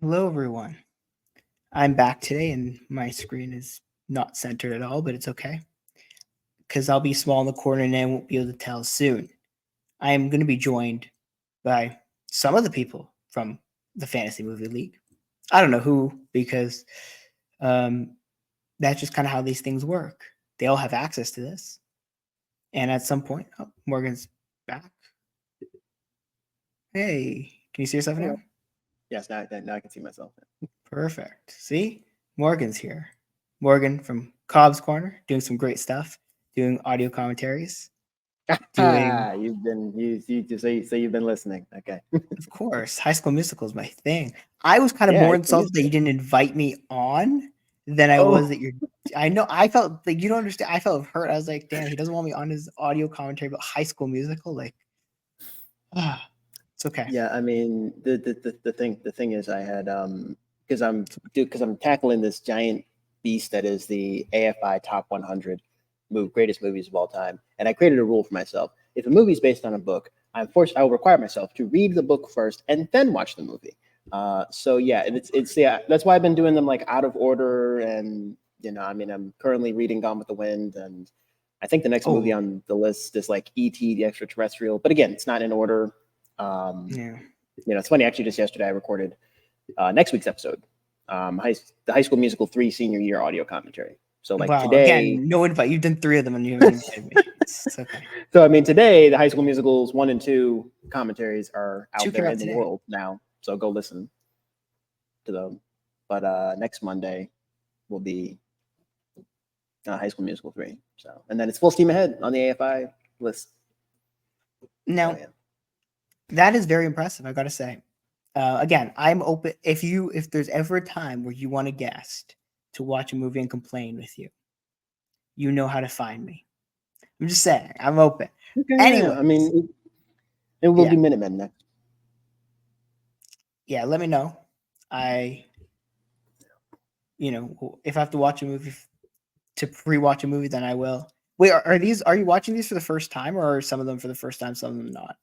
Hello, everyone. I'm back today, and my screen is not centered at all, but it's okay because I'll be small in the corner and I won't be able to tell soon. I am going to be joined by some of the people from the Fantasy Movie League. I don't know who because um, that's just kind of how these things work. They all have access to this, and at some point, oh, Morgan's back. Hey, can you see yourself Hello. now? Yes, now I can see myself. Perfect. See, Morgan's here. Morgan from Cobb's Corner, doing some great stuff, doing audio commentaries, doing, You say you've been listening. Okay. of course, High School Musical is my thing. I was kind of Yeah, more High School insulted that you Musical. didn't invite me on than I was Oh, that you're. I know. I felt like you don't understand. I felt hurt. I was like, damn, he doesn't want me on his audio commentary about High School Musical. Like, it's okay. yeah. I mean, the thing is, I had because I'm tackling this giant beast that is the AFI Top 100 greatest movies of all time, and I created a rule for myself: if a movie is based on a book, I will require myself to read the book first and then watch the movie. So yeah, it's yeah. That's why I've been doing them like out of order, and I mean, I'm currently reading Gone with the Wind, and I think the next movie Oh, on the list is like E.T. the Extraterrestrial, but again, it's not in order. Um, yeah. it's funny. Actually, just yesterday I recorded next week's episode, the High School Musical 3 senior year audio commentary. So like Wow. today, Again, no invite. You've done three of them and you haven't invited me. It's okay. so I mean today the High School Musicals 1 and 2 commentaries are Two out came there out in the today. world now. So go listen to them. But next Monday will be High School Musical 3. So and then it's full steam ahead on the AFI list. So Now, yeah. that is very impressive, I gotta say. Again, I'm open. If there's ever a time where you want a guest to watch a movie and complain with you, you know how to find me. I'm just saying, I'm open. Okay, yeah. I Anyways, mean, it will yeah, do Minutemen next. yeah. Let me know. I, if I have to watch a movie to pre-watch a movie, then I will. Wait, are these? Are you watching these for the first time, or are some of them for the first time, some of them not?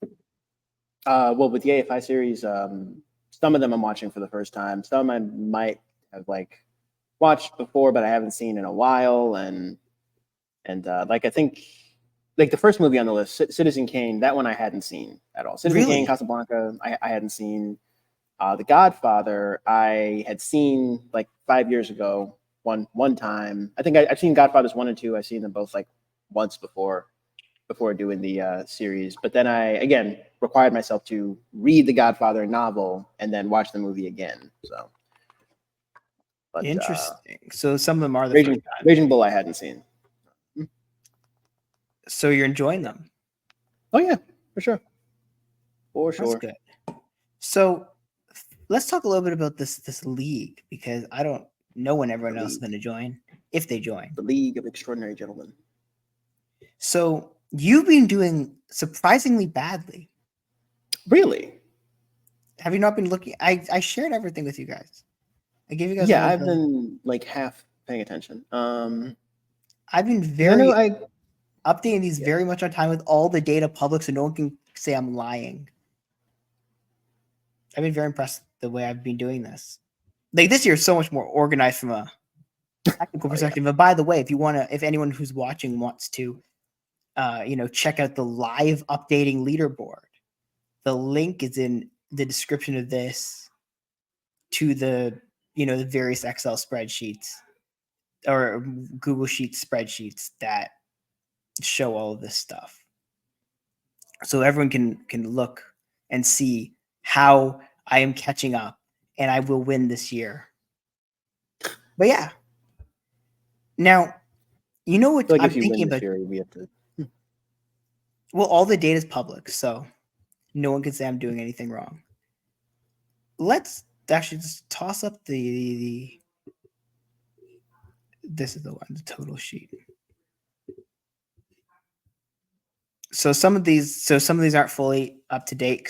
Well, with the AFI series, some of them I'm watching for the first time. Some I might have like watched before, but I haven't seen in a while. And like I think like the first movie on the list, Citizen Kane, that one I hadn't seen at all. Citizen Kane, Really? Casablanca, I hadn't seen. The Godfather, I had seen like 5 years ago. One time, I think I've seen Godfathers 1 and 2. I've seen them both like once before doing the series. But then I again required myself to read the Godfather novel and then watch the movie again. So, but Interesting. So some of them are the first Raging time. Raging Bull I hadn't seen. So you're enjoying Yeah. them. Oh yeah, for sure, for That's sure. good. So let's talk a little bit about this league because I don't know when The everyone else is league, going to join, if they join. the League of Extraordinary Gentlemen. So you've been doing surprisingly badly. Really? Have you not been looking? I shared everything with you guys. I gave you guys Yeah, all I've the. been like half paying attention. I've been Because I know very updating these yeah. very much on time with all the data public, so no one can say I'm lying. I've been very impressed the way I've been doing this. Like this year is so much more organized from a technical Oh yeah. perspective. But by the way, if anyone who's watching wants to check out the live updating leaderboard. The link is in the description of this to the various Excel spreadsheets or Google Sheets spreadsheets that show all of this stuff. So everyone can look and see how I am catching up and I will win this year. But yeah. Now, you know I what feel like I'm if you thinking win this about? year, we have to. Well, all the data is public, so no one can say I'm doing anything wrong. Let's actually just toss up the this is the one, the total sheet. So some of these aren't fully up to date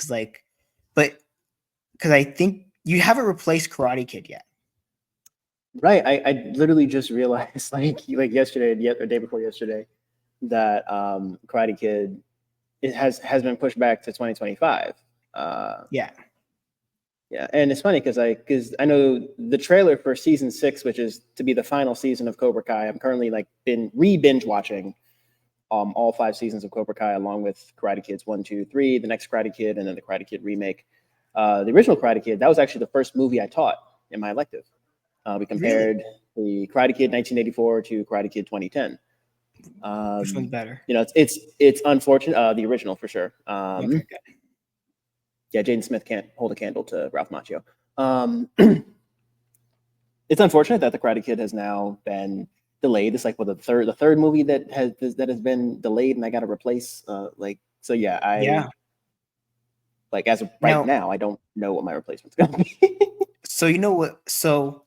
but because I think you haven't replaced Karate Kid yet. Right. I literally just realized like yesterday, yet or day before yesterday, that Karate Kid it has been pushed back to 2025. Uh, Yeah. Yeah, and it's funny because I know the trailer for season 6, which is to be the final season of Cobra Kai. I'm currently like been binge watching all 5 seasons of Cobra Kai along with Karate Kids 1, 2, 3, the next Karate Kid, and then the Karate Kid remake. The original Karate Kid, that was actually the first movie I taught in my elective. We Really? compared the Karate Kid 1984 to Karate Kid 2010. Which one's better? You know, it's unfortunate. The original for sure. Okay, good. Yeah, Jaden Smith can't hold a candle to Ralph Macchio. It's unfortunate that the Karate Kid has now been delayed. It's like the third movie that has been delayed, and I got to replace. So yeah, Yeah. like as of right now, I don't know what my replacement's gonna be. So you know what? So,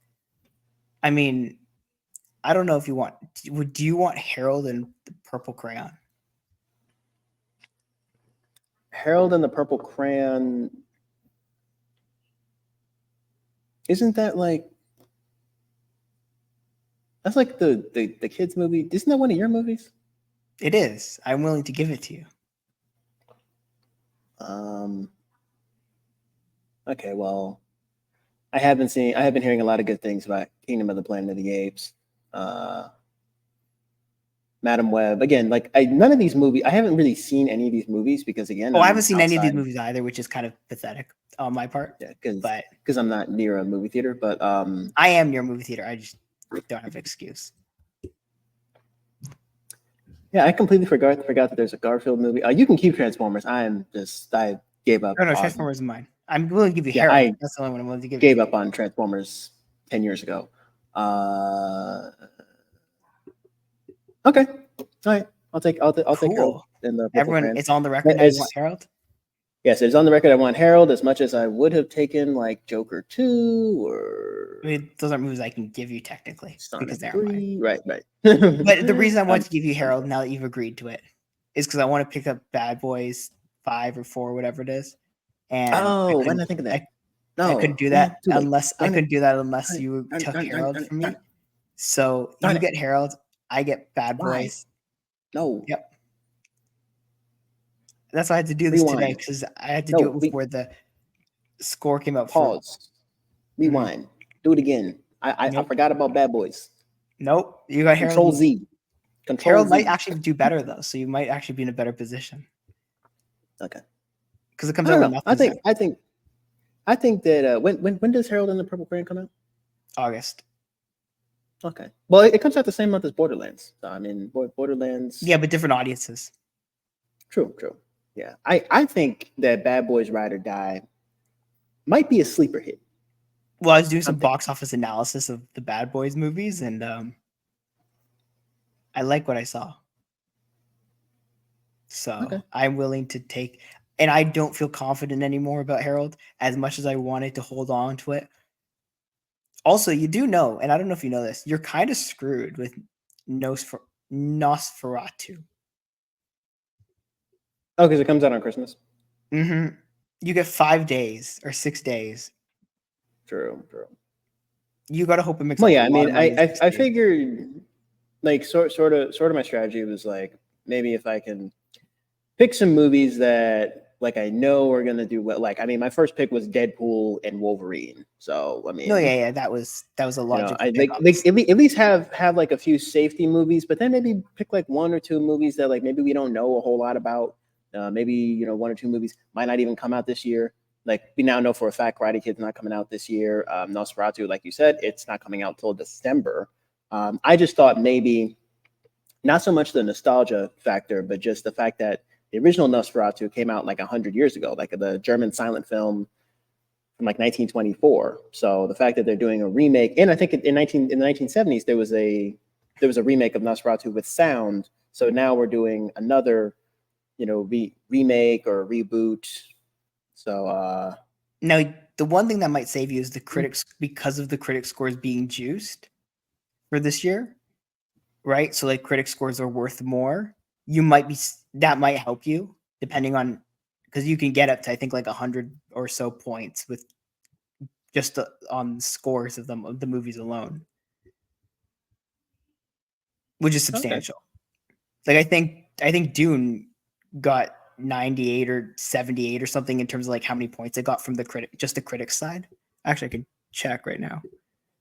I mean, I don't know if you want. Do you want Harold and the Purple Crayon? Harold and the Purple Crayon. Isn't that like? That's like the kids movie. Isn't that one of your movies? It is. I'm willing to give it to you. Okay, well, I have been hearing a lot of good things about Kingdom of the Planet of the Apes. Madam Web. Again, like none of these movies, I haven't really seen any of these movies because again, I haven't seen any of these movies either, which is kind of pathetic on my part. Yeah, because I'm not near a movie theater, but I am near a movie theater. I just don't have an excuse. Yeah, I completely forgot that there's a Garfield movie. You can keep Transformers. I gave up. No, Transformers is mine. I'm willing to give you Harold. That's the only one I'm willing to give. Gave up on Transformers 10 years ago. Okay, all right. I'll take Harold. Everyone, it's on the record now. You want Harold? Yes, it's on the record. I want Harold as much as I would have taken like Joker 2 or. I mean, those aren't movies I can give you technically because they're mine. Right. But the reason I want to give you Harold now that you've agreed to it is because I want to pick up Bad Boys 5 or 4, whatever it is. And why didn't I think of that? I couldn't do that unless you took Harold from me. So you get Harold, I get Bad Boys. No. Yep. That's why I had to do this today because I had to do it before the score came out. Pause. Rewind. Do it again. I forgot about Bad Boys. Nope. You got Harold. Control Z. Harold might actually do better though, so you might actually be in a better position. Okay. Because it comes out with nothing. I think that when does Harold and the Purple Crayon come out? August. Okay. Well, it comes out the same month as Borderlands. So, I mean, Borderlands. Yeah, but different audiences. True. Yeah. I think that Bad Boys Ride or Die might be a sleeper hit. Well, I was doing some box office analysis of the Bad Boys movies, and I like what I saw. So I'm willing to take, and I don't feel confident anymore about Harold as much as I wanted to hold on to it. Also, you do know, and I don't know if you know this, you're kind of screwed with Nosferatu. Oh, because it comes out on Christmas. Mm-hmm. You get 5 days or 6 days. True. You gotta hope it makes. Well, yeah. I mean, I figured, like, sort of my strategy was like maybe if I can pick some movies that like I know are gonna do well. Like, I mean, my first pick was Deadpool and Wolverine. So I mean, that was a logical. I think at least have like a few safety movies, but then maybe pick like 1 or 2 movies that like maybe we don't know a whole lot about. Maybe 1 or 2 movies might not even come out this year. Like we now know for a fact, Karate Kid's not coming out this year. Nosferatu, like you said, it's not coming out till December. I just thought maybe not so much the nostalgia factor, but just the fact that the original Nosferatu came out like 100 years ago, like the German silent film from like 1924. So the fact that they're doing a remake, and I think in the 1970s there was a remake of Nosferatu with sound. So now we're doing another, remake or reboot. So now the one thing that might save you is the critics, because of the critic scores being juiced for this year, right? So like critic scores are worth more. That might help you depending on, because you can get up to I think like 100 or so points with just on scores of the movies alone, which is substantial. Like I think Dune got 98 or 78 or something in terms of like how many points it got from the critics side. Actually, I can check right now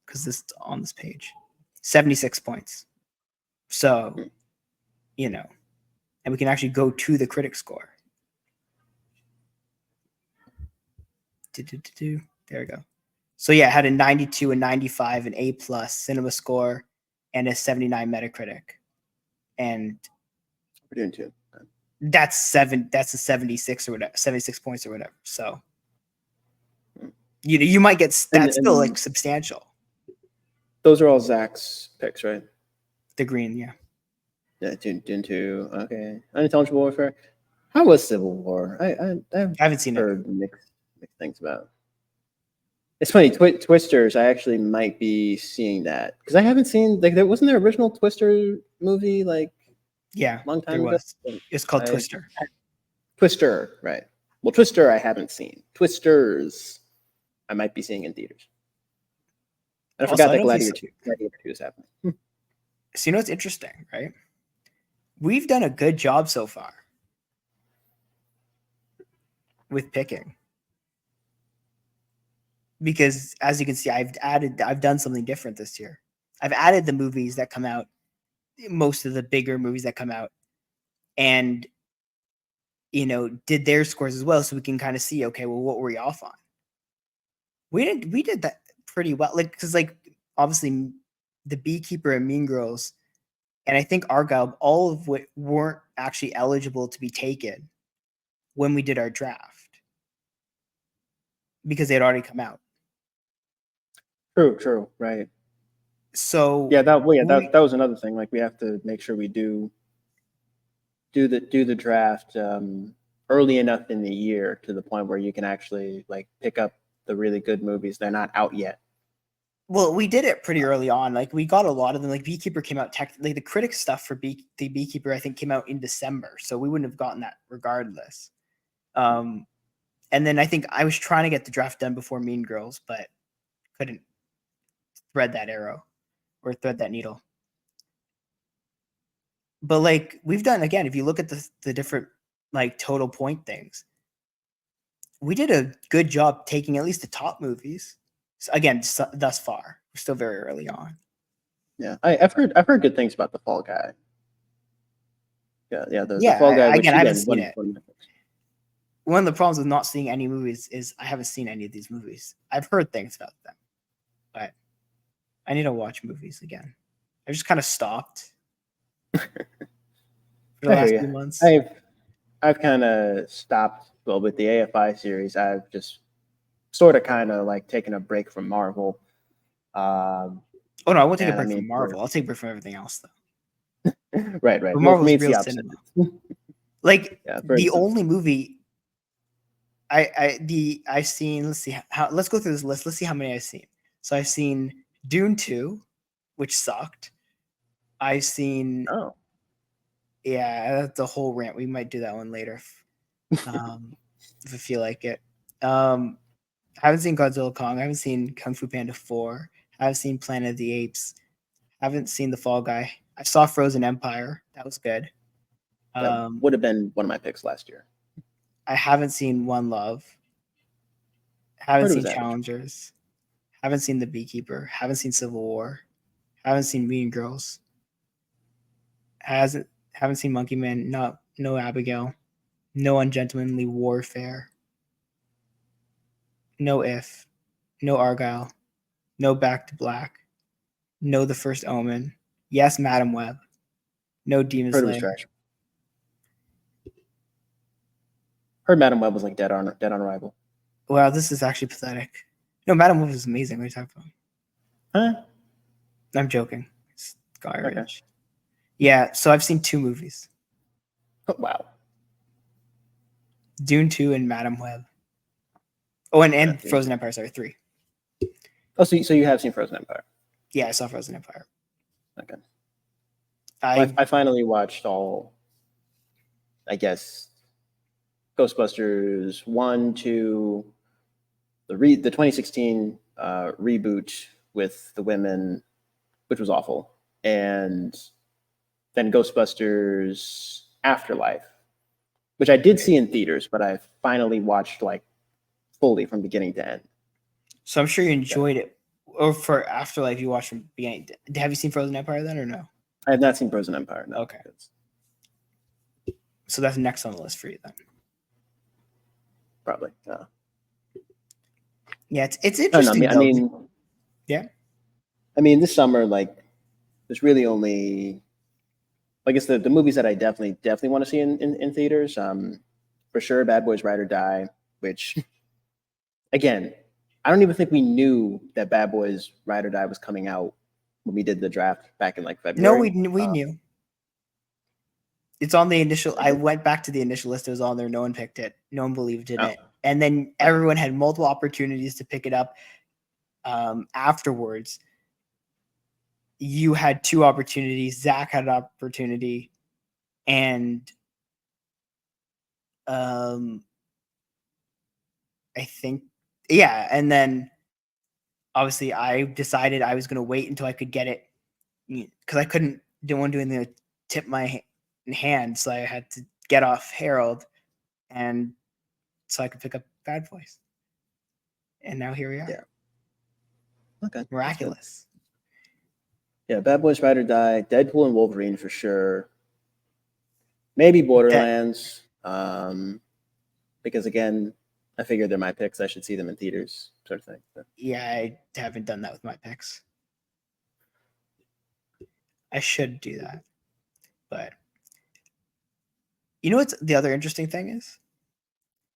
because this is on this page. 76 points. So, you know, and we can actually go to the critic score. There we go. So yeah, it had a 92, a 95, an A+ cinema score, and a 79 Metacritic. And we're doing 2. That's a 76 or whatever, 76 points or whatever. So you might get that's still like substantial. Those are all Zach's picks, right? The green, yeah. Yeah, Dune 2. Okay. Unintelligible Warfare. How was Civil War? I haven't seen heard mixed things about. It's funny, Twisters. I actually might be seeing that because I haven't seen like there wasn't there original Twister movie like a long time ago. Was. It's called Twister. Twister, right? Well, Twister I haven't seen. Twisters I might be seeing in theaters. And I forgot that Gladiator 2 is happening. So you know what's interesting, right? We've done a good job so far with picking. Because as you can see, I've done something different this year. I've added the movies that come out, most of the bigger movies that come out, and did their scores as well, so we can kind of see, okay, well, what were we off on? We did that pretty well, like because like obviously The Beekeeper and Mean Girls, and I think Argyle, all of which weren't actually eligible to be taken when we did our draft because they had already come out. True, right. So that was another thing. Like we have to make sure we do the draft early enough in the year to the point where you can actually like pick up the really good movies. They're not out yet. Well, we did it pretty early on. Like we got a lot of them. Like Beekeeper came out technically. The critic stuff for the Beekeeper, I think, came out in December, so we wouldn't have gotten that regardless. And then I think I was trying to get the draft done before Mean Girls, but couldn't thread that arrow or thread that needle. But like we've done again, if you look at the different like total point things, we did a good job taking at least the top movies. So again, thus far, we're still very early on. Yeah, I've heard good things about The Fall Guy. The Fall Guy. Again, I haven't seen it. One of the problems with not seeing any movies is I haven't seen any of these movies. I've heard things about them, but I need to watch movies again. I just kind of stopped for the last few months. I've kind of stopped. Well, with the AFI series, I've just sort of kind of like taken a break from Marvel. Oh no, I won't take a break from Marvel. I'll take a break from everything else though. Right. But Marvel's real cinema. Like the only movie I've seen. Let's see let's go through this list. Let's see how many I've seen. So I've seen Dune 2, which sucked. I've seen. Oh. Yeah, that's a whole rant. We might do that one later, if I feel like it. I haven't seen Godzilla Kong. I haven't seen Kung Fu Panda 4. I haven't seen Planet of the Apes. I haven't seen The Fall Guy. I saw Frozen Empire. That was good. That would have been one of my picks last year. I haven't seen One Love. Haven't seen Challengers. Haven't seen The Beekeeper. Haven't seen Civil War. Haven't seen Mean Girls. Haven't seen Monkey Man. No Abigail. No Ungentlemanly Warfare. No If. No Argyle. No Back to Black. No The First Omen. Yes, Madam Web. No Demon Slayer. Heard Madam Web was like dead on arrival. Wow, this is actually pathetic. No, Madam Web is amazing. What are you talking about? Huh? I'm joking. It's garbage. Okay. Yeah, so I've seen 2 movies. Oh, wow. Dune 2 and Madam Web. Oh, and Frozen Empire, sorry, 3. Oh, so you have seen Frozen Empire? Yeah, I saw Frozen Empire. Okay. I finally watched all, I guess, Ghostbusters 1, 2, the 2016 reboot with the women, which was awful, and then Ghostbusters Afterlife, which I did see in theaters, but I finally watched like fully from beginning to end. So I'm sure you enjoyed it. Or for Afterlife, you watched from beginning. Have you seen Frozen Empire then, or no? I have not seen Frozen Empire. No. Okay. So that's next on the list for you then. Probably. Yeah, it's interesting. I mean, yeah. I mean, this summer, like, there's really only, I guess, the movies that I definitely want to see in theaters. For sure, Bad Boys Ride or Die, which, again, I don't even think we knew that Bad Boys Ride or Die was coming out when we did the draft back in like February. No, we knew. It's on the initial. I went back to the initial list. It was on there. No one picked it. No one believed in it. And then everyone had multiple opportunities to pick it up. Afterwards, you had 2 opportunities. Zach had an opportunity, and I think, yeah. And then obviously, I decided I was going to wait until I could get it because I didn't want to do anything to tip my hand, so I had to get off Harold, and so I could pick up Bad Boys. And now here we are. Yeah. Okay. Miraculous. Yeah, Bad Boys Ride or Die, Deadpool and Wolverine for sure. Maybe Borderlands. Because again, I figured they're my picks. I should see them in theaters, sort of thing. So. Yeah, I haven't done that with my picks. I should do that. But you know what's the other interesting thing is?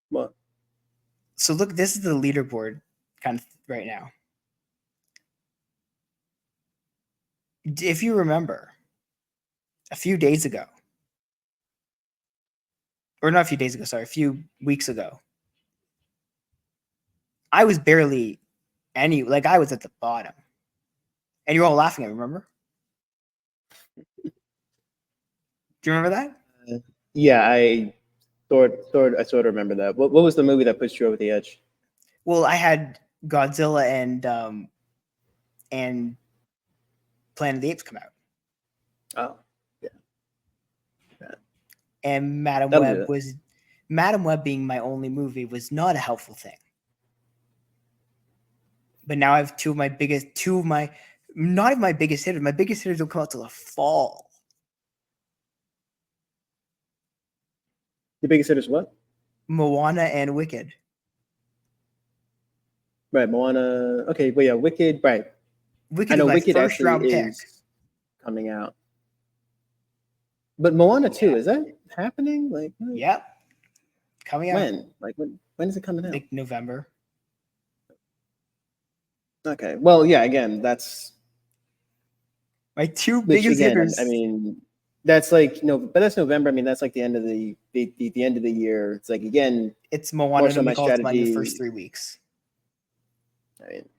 What? So look, this is the leaderboard kind of right now. If you remember, a few days ago, or not a few days ago, sorry, a few weeks ago, I was barely I was at the bottom. And you're all laughing at me, remember? Do you remember that? Yeah, I sort of remember that. What was the movie that pushed you over the edge? Well, I had Godzilla and Planet of the Apes come out. Oh, yeah. And Madam Web being my only movie was not a helpful thing. But now I have not even my biggest hitters. My biggest hitters don't come out till the fall. Your biggest hitters what? Moana and Wicked. Right, Moana. Okay, well, yeah, Wicked. Right. Wicked is my first round pick. Coming out. But Moana 2, is that happening? Like, yep. Coming out. When? Like, when is it coming out? Like November. Okay. Well, yeah, again, that's my 2 biggest hitters. I mean, that's like but that's November. I mean, that's like the end of the end of the year. It's like, again, it's Moana and strategy the first 3 weeks. I mean,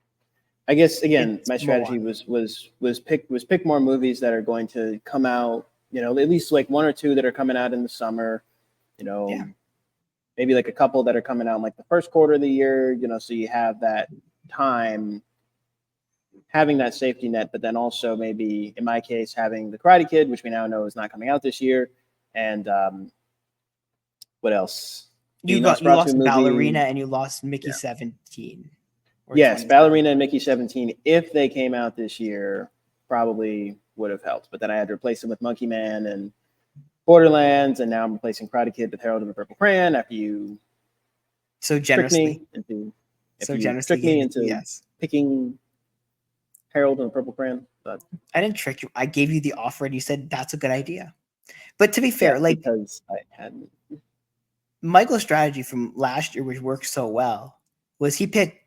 I guess again, my strategy was pick more movies that are going to come out, at least like 1 or 2 that are coming out in the summer, maybe like a couple that are coming out in like the first quarter of the year, so you have that time, having that safety net, but then also maybe in my case, having the Karate Kid, which we now know is not coming out this year. And what else? You lost Ballerina and you lost Mickey 17. Yes, 20. Ballerina and Mickey 17, if they came out this year, probably would have helped. But then I had to replace them with Monkey Man and Borderlands, and now I'm replacing Karate Kid with Harold and the Purple Crayon after you so generously trick me into picking Harold and the Purple Crayon. But I didn't trick you. I gave you the offer and you said that's a good idea. But to be fair, because I hadn't. Michael's strategy from last year, which worked so well, was he picked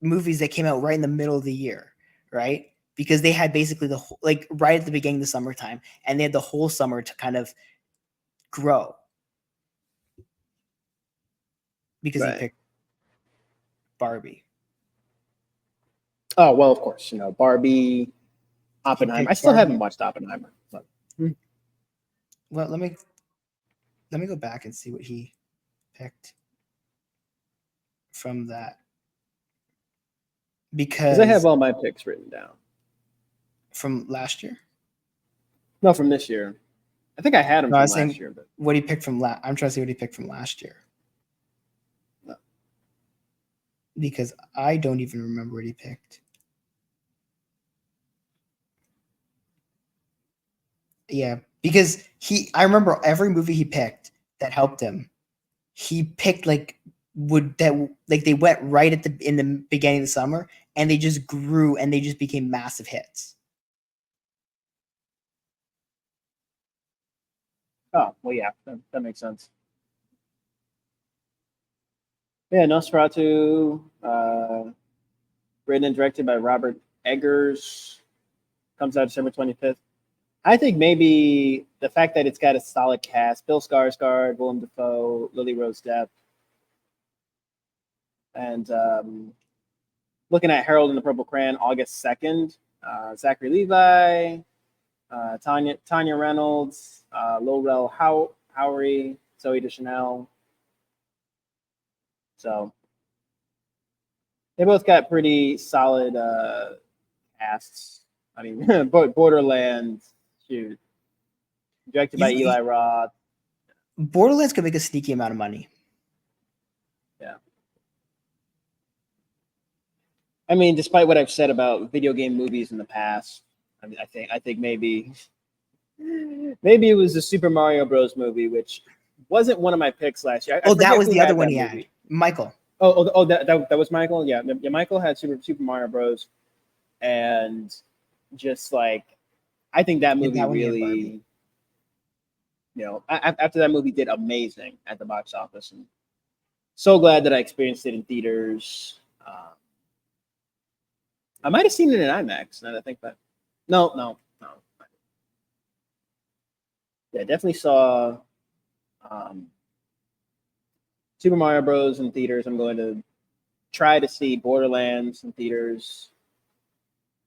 movies that came out right in the middle of the year, right? Because they had basically right at the beginning of the summertime, and they had the whole summer to kind of grow. Because he picked Barbie. Oh, well, of course, Barbie, Oppenheimer. I still haven't watched Oppenheimer. But. Well, let me go back and see what he picked from that. Because I have all my picks written down. From last year? No, from this year. I think I had him No, I from was last saying year, but what he picked from I'm trying to see what he picked from last year. No. Because I don't even remember what he picked. Yeah, because I remember every movie he picked that helped him. He picked like they went right in the beginning of the summer, and they just grew and they just became massive hits. oh well, yeah, that makes sense. Yeah, Nosferatu, written and directed by Robert Eggers, comes out December 25th. I think maybe the fact that it's got a solid cast: Bill Skarsgård, Willem Dafoe, Lily Rose Depp, and looking at Harold and the Purple Crayon, August 2nd. Zachary Levi, Tanya Reynolds, Lorel Howery, Zoe Deschanel. So they both got pretty solid casts. I mean, Borderlands, shoot, directed by Eli Roth. Borderlands could make a sneaky amount of money. Yeah. I mean, despite what I've said about video game movies in the past, I think maybe it was the Super Mario Bros. Movie, which wasn't one of my picks last year. That was the other one he had. Michael. That was Michael. Yeah, Michael had Super Mario Bros. And just like, I think that movie really, after that movie did amazing at the box office, and so glad that I experienced it in theaters. I might have seen it in IMAX. Now that I think that, no. Yeah, definitely saw Super Mario Bros. In theaters. I'm going to try to see Borderlands in theaters.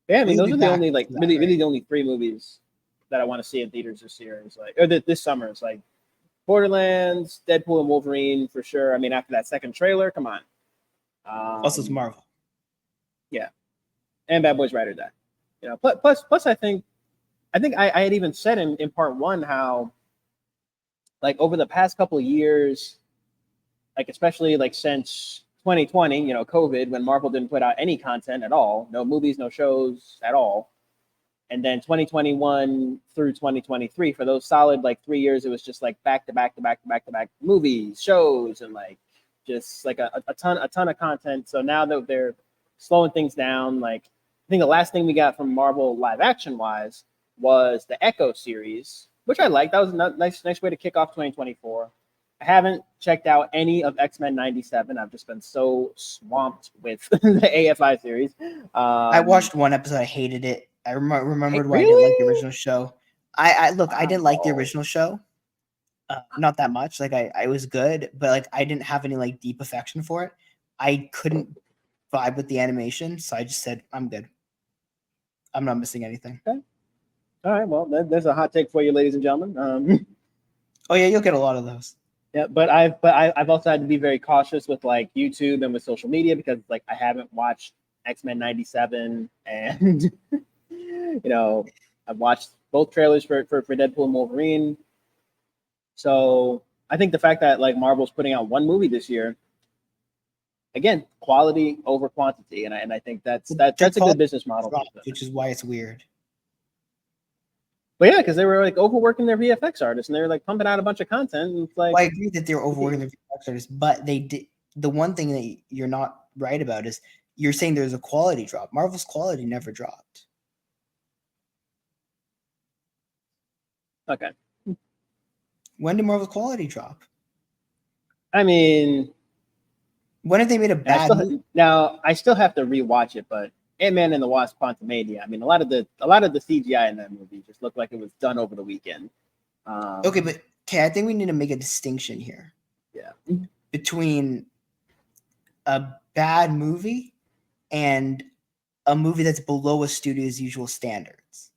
Yeah, I mean, those are the only really the only 3 movies that I want to see in theaters this year. It's like, or this summer. It's like Borderlands, Deadpool, and Wolverine for sure. I mean, after that second trailer, come on. Also, it's Marvel. Yeah, and Bad Boys Ride or Die. Plus, I think I had even said in part 1 how, like, over the past couple of years, like especially like since 2020, COVID, when Marvel didn't put out any content at all, no movies, no shows at all. And then 2021 through 2023, for those solid like 3 years, it was just like back to back movies, shows, and like just like a ton of content. So now that they're slowing things down, like I think the last thing we got from Marvel live action wise was the Echo series, which I liked. That was a nice way to kick off 2024. I haven't checked out any of X-Men 97. I've just been so swamped with the AFI series. I watched one episode. I hated it. I remembered why really? I didn't like the original show. I didn't like the original show. Not that much. Like I was good, but like I didn't have any like deep affection for it. I couldn't vibe with the animation, so I just said I'm good. I'm not missing anything. Okay. All right. Well, there's a hot take for you, ladies and gentlemen. Oh yeah, you'll get a lot of those. Yeah, but I've also had to be very cautious with like YouTube and with social media, because like I haven't watched X-Men 97, and I've watched both trailers for Deadpool and Wolverine. So I think the fact that like Marvel's putting out one movie this year, again, quality over quantity, and I think that's a good business model, which is why it's weird. But yeah, because they were like overworking their VFX artists, and they were like pumping out a bunch of content. And it's like, well, I agree that they're overworking their VFX artists, but they did. The one thing that you're not right about is you're saying there's a quality drop. Marvel's quality never dropped. Okay. When did Marvel's quality drop? I mean, when have they made a bad movie? Now I still have to rewatch it, but Ant-Man and the Wasp: Quantumania. I mean, a lot of the CGI in that movie just looked like it was done over the weekend. Okay, but I think we need to make a distinction here. Yeah. Between a bad movie and a movie that's below a studio's usual standards.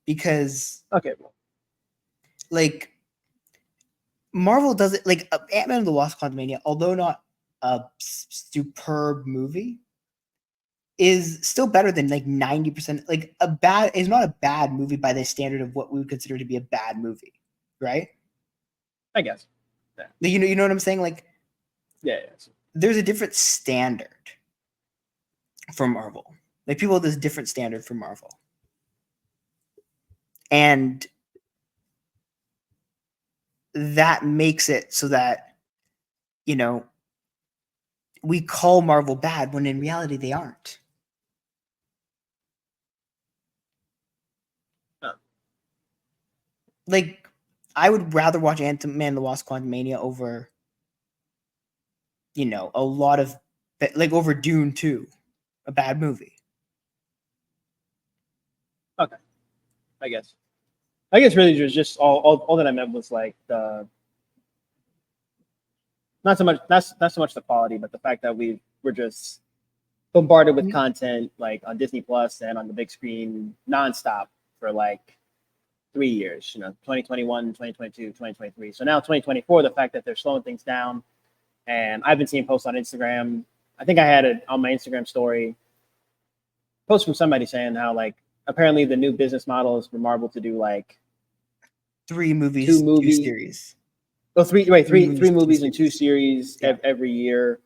Because like Marvel does it like Ant-Man and the Wasp: Quantumania, although not a superb movie, is still better than like 90%. Like is not a bad movie by the standard of what we would consider to be a bad movie, right? I guess. Yeah. You know what I'm saying? Like, yeah. There's a different standard for Marvel. Like people have this different standard for Marvel. And that makes it so that, we call Marvel bad when in reality they aren't. Like, I would rather watch Ant-Man the Wasp: Quantumania over, a lot of, like, over Dune 2, a bad movie. Okay, I guess really just all that I meant was like the not so much the quality, but the fact that we're just bombarded with content like on Disney Plus and on the big screen nonstop for like 3 years, 2021, 2022, 2023. So now 2024, the fact that they're slowing things down, and I've been seeing posts on Instagram. I think I had it on my Instagram story, post from somebody saying how like apparently the new business model is for Marvel to do like 3 movies, 2 series. Oh, three movies and 2 series every year.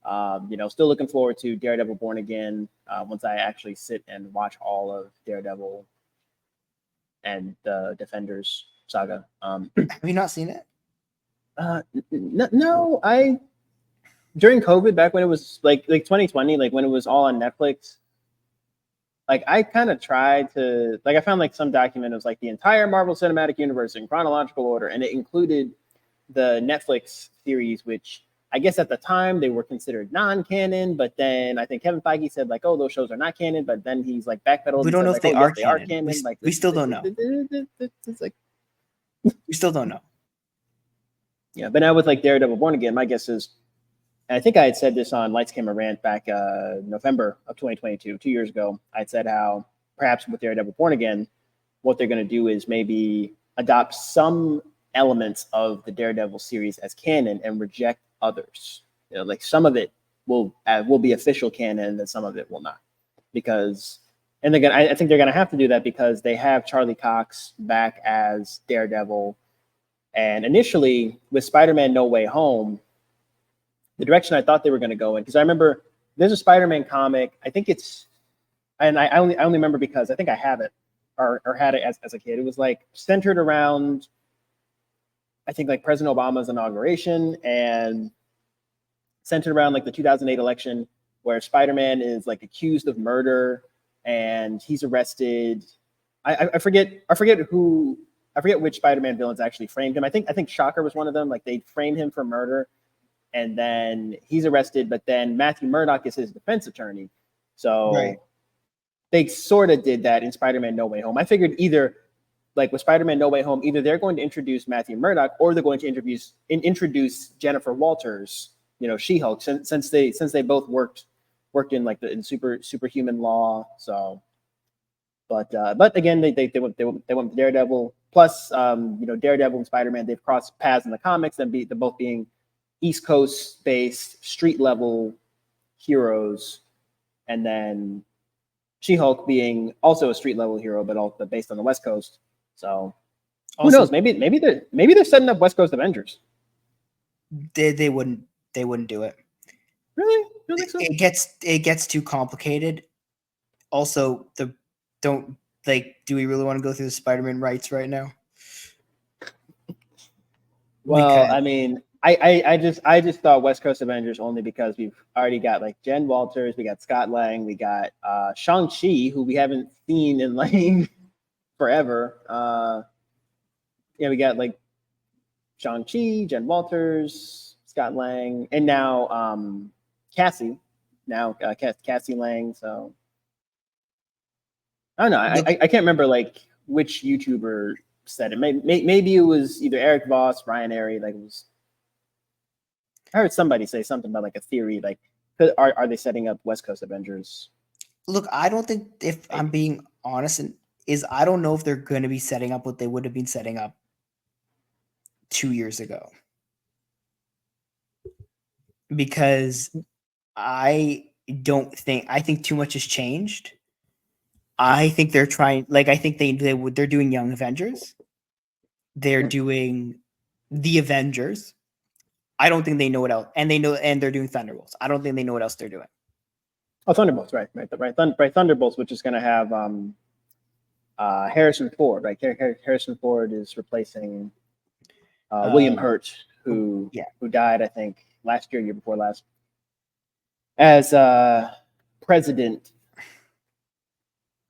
Still looking forward to Daredevil Born Again once I actually sit and watch all of Daredevil and the Defenders saga. Have you not seen it? No, during COVID, back when it was like 2020, like when it was all on Netflix, like I kind of tried to I found like some document of like the entire Marvel Cinematic Universe in chronological order, and it included the Netflix series, which I guess at the time they were considered non-canon, but then I think Kevin Feige said like, "Oh, those shows are not canon," but then he's like backpedaled. We don't know if they are canon. We still don't know. It's like we still don't know. Yeah, but now with like Daredevil Born Again, my guess is, and I think I had said this on Lights Camera Rant back November of 2022, 2 years ago. I'd said how perhaps with Daredevil Born Again, what they're going to do is maybe adopt some elements of the Daredevil series as canon and reject others. Like some of it will be official canon, and some of it will not. Because, and again, I think they're going to have to do that because they have Charlie Cox back as Daredevil. And initially, with Spider-Man No Way Home, the direction I thought they were going to go in, because I remember there's a Spider-Man comic. I think it's, and I only remember because I think I have it or had it as a kid. It was like centered around, I think, like President Obama's inauguration and centered around like the 2008 election, where Spider-Man is like accused of murder and he's arrested. I forget which Spider-Man villains actually framed him. I think Shocker was one of them. Like they framed him for murder, and then he's arrested. But then Matthew Murdock is his defense attorney. So they sort of did that in Spider-Man No Way Home. I figured either, like with Spider-Man No Way Home, either they're going to introduce Matthew Murdock or they're going to introduce Jennifer Walters, She-Hulk, since they both worked in like in superhuman law. So. But again, they went with Daredevil. Plus, Daredevil and Spider-Man, they've crossed paths in the comics. They're both being East Coast based, street level heroes, and then She-Hulk being also a street level hero, but also based on the West Coast. So who knows? Maybe they're setting up West Coast Avengers. They wouldn't do it. Really? You don't think so? It gets too complicated. Also, do we really want to go through the Spider-Man rights right now? Well, I mean, I just thought West Coast Avengers only because we've already got like Jen Walters, we got Scott Lang, we got Shang-Chi, who we haven't seen in like forever. We got like Shang-Chi, Jen Walters, Scott Lang, and now Cassie Lang. So I don't know. I can't remember like which YouTuber said it. Maybe it was either Eric Voss, Ryan Airy. Like it was. I heard somebody say something about like a theory, like are they setting up West Coast Avengers? Look, I don't think, if I'm being honest, I don't know if they're going to be setting up what they would have been setting up 2 years ago, because I I think too much has changed. I think they're trying, like, I think they're doing Young Avengers. They're doing the Avengers. I don't think they know what else, and they're doing Thunderbolts. I don't think they know what else they're doing. Oh, Thunderbolts, right. Thunderbolts, which is going to have Harrison Ford, right? Harrison Ford is replacing William Hurt, who died, I think, last year before last, as President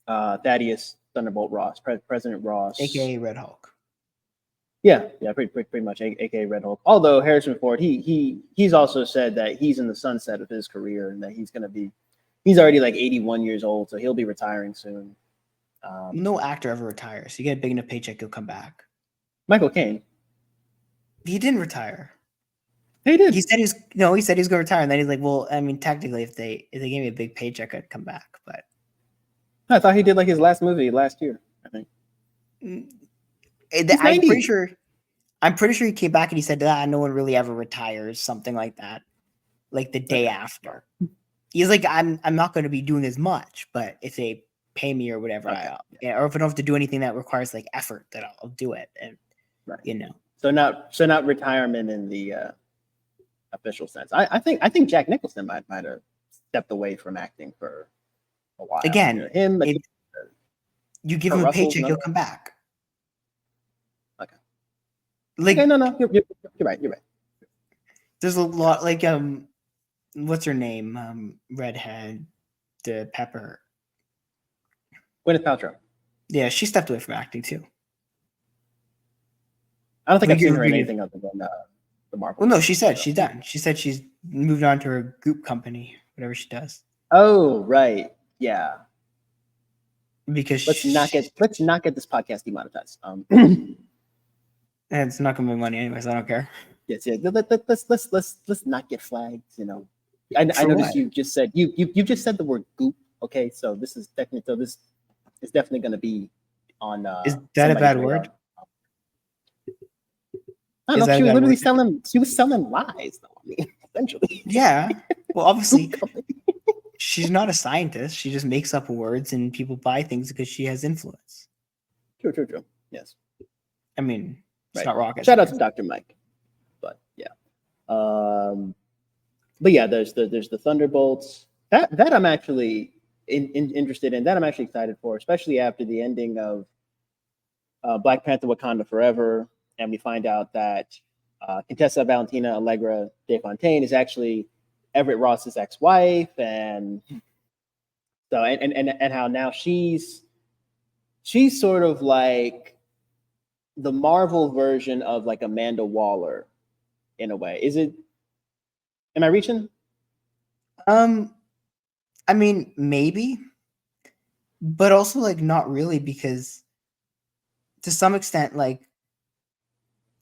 Thaddeus Thunderbolt Ross, President Ross, aka Red Hulk. Yeah, pretty much, aka Red Hulk. Although Harrison Ford, he's also said that he's in the sunset of his career and that he's already like 81 years old, so he'll be retiring soon. No actor ever retires. You get a big enough paycheck, he'll come back. Michael Caine. He didn't retire. He did. He said he was going to retire, and then he's like, "Well, I mean, technically, if they gave me a big paycheck, I'd come back." But I thought he did like his last movie last year, I think. I'm pretty sure he came back and he said that no one really ever retires, something like that, like the day after. He's like, I'm not going to be doing as much, but if they pay me or whatever, or if I don't have to do anything that requires like effort, then I'll do it. And so not retirement in the official sense. I think Jack Nicholson might have stepped away from acting for a while. Again, you give him a paycheck, he'll come back. Okay. Like, okay, no, you're right. You're right. There's a lot, like, what's her name? Redhead, the Pepper. Gwyneth Paltrow. Yeah, she stepped away from acting too. I don't think I've seen her in anything other than the Marvel. Well, no, she said she's done. She said she's moved on to her Goop company, whatever she does. Oh, right. Yeah. Because let's not get this podcast demonetized. And it's not gonna make money anyways. I don't care. Yes, yeah. Let's not get flagged. You know, I noticed you just said you just said the word goop. Okay, so this is definitely going to be on. Is that a bad word? I don't know. She was selling lies, though. I mean, essentially. Yeah. Well, obviously, she's not a scientist. She just makes up words, and people buy things because she has influence. True. Yes. I mean, it's not rocket. Shout out to Dr. Mike. But yeah. But yeah, there's the Thunderbolts. That I'm actually interested in. That I'm actually excited for, especially after the ending of Black Panther: Wakanda Forever, and we find out that Contessa Valentina Allegra de Fontaine is actually Everett Ross's ex-wife, and so and how now she's sort of like the Marvel version of like Amanda Waller in a way. Am I reaching? I mean, maybe, but also like not really, because to some extent, like,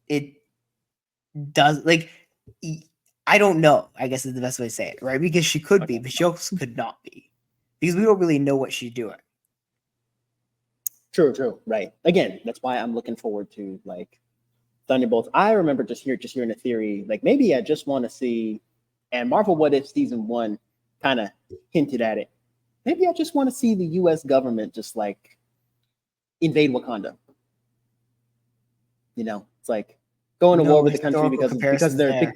it does, like, I don't know, I guess is the best way to say it, right? Because she could be, but she also could not be, because we don't really know what she's doing. True. Right. Again, that's why I'm looking forward to like Thunderbolts. I remember just hearing a theory, like maybe I just want to see, and Marvel What If season 1 kind of hinted at it. Maybe I just want to see the U.S. government just like invade Wakanda. You know, it's like going to war with the country because they're.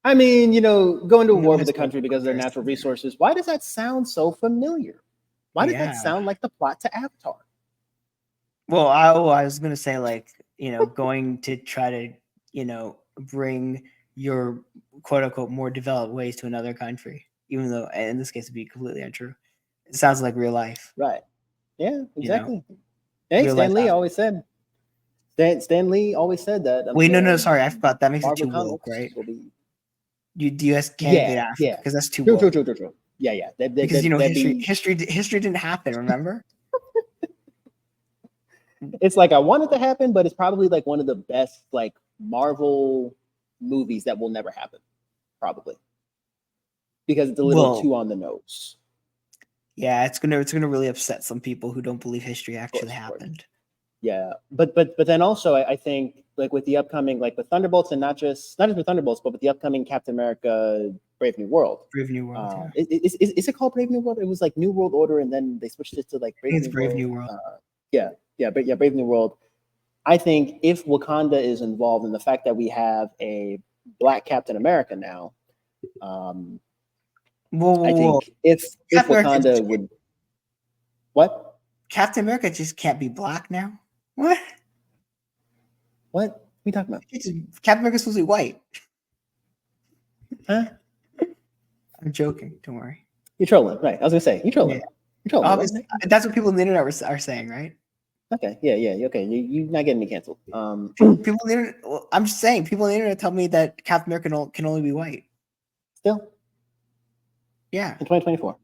I mean, going to war with the country because of their natural resources. Why does that sound so familiar? Why does that sound like the plot to Avatar? Well, I was gonna say, like, going to try to bring your quote unquote more developed ways to another country, even though in this case it'd be completely untrue. It sounds like real life. Right. Yeah, exactly. Hey, Stan Lee always said that. Wait, no, sorry, I forgot. That makes it too woke, right? You ask can't Africa because that's too woke. True. Yeah. Because history didn't happen, remember? It's like I want it to happen, but it's probably like one of the best like Marvel movies that will never happen, probably, because it's a little too on the nose. Yeah, it's gonna really upset some people who don't believe history actually happened. Yeah, but then also I think like with the upcoming, like with Thunderbolts, and not just with Thunderbolts, but with the upcoming Captain America Brave New World. Brave New World. Yeah, Is it called Brave New World? It was like New World Order, and then they switched it to like I Brave think it's New Brave World. New World. Brave New World. I think if Wakanda is involved in the fact that we have a Black Captain America now, I think if Captain Wakanda would, what Captain America just can't be black now. What? what are we talking about? Captain America's supposed to be white. Huh? I'm joking. Don't worry. You're trolling, right? I was gonna say you're trolling. Yeah. You're trolling. Obviously, that's what people on the internet are saying, right? Okay, yeah. Okay, you're not getting me canceled. People on the internet. Well, I'm just saying, people on the internet tell me that Captain America can only be white. Still, yeah, in 2024.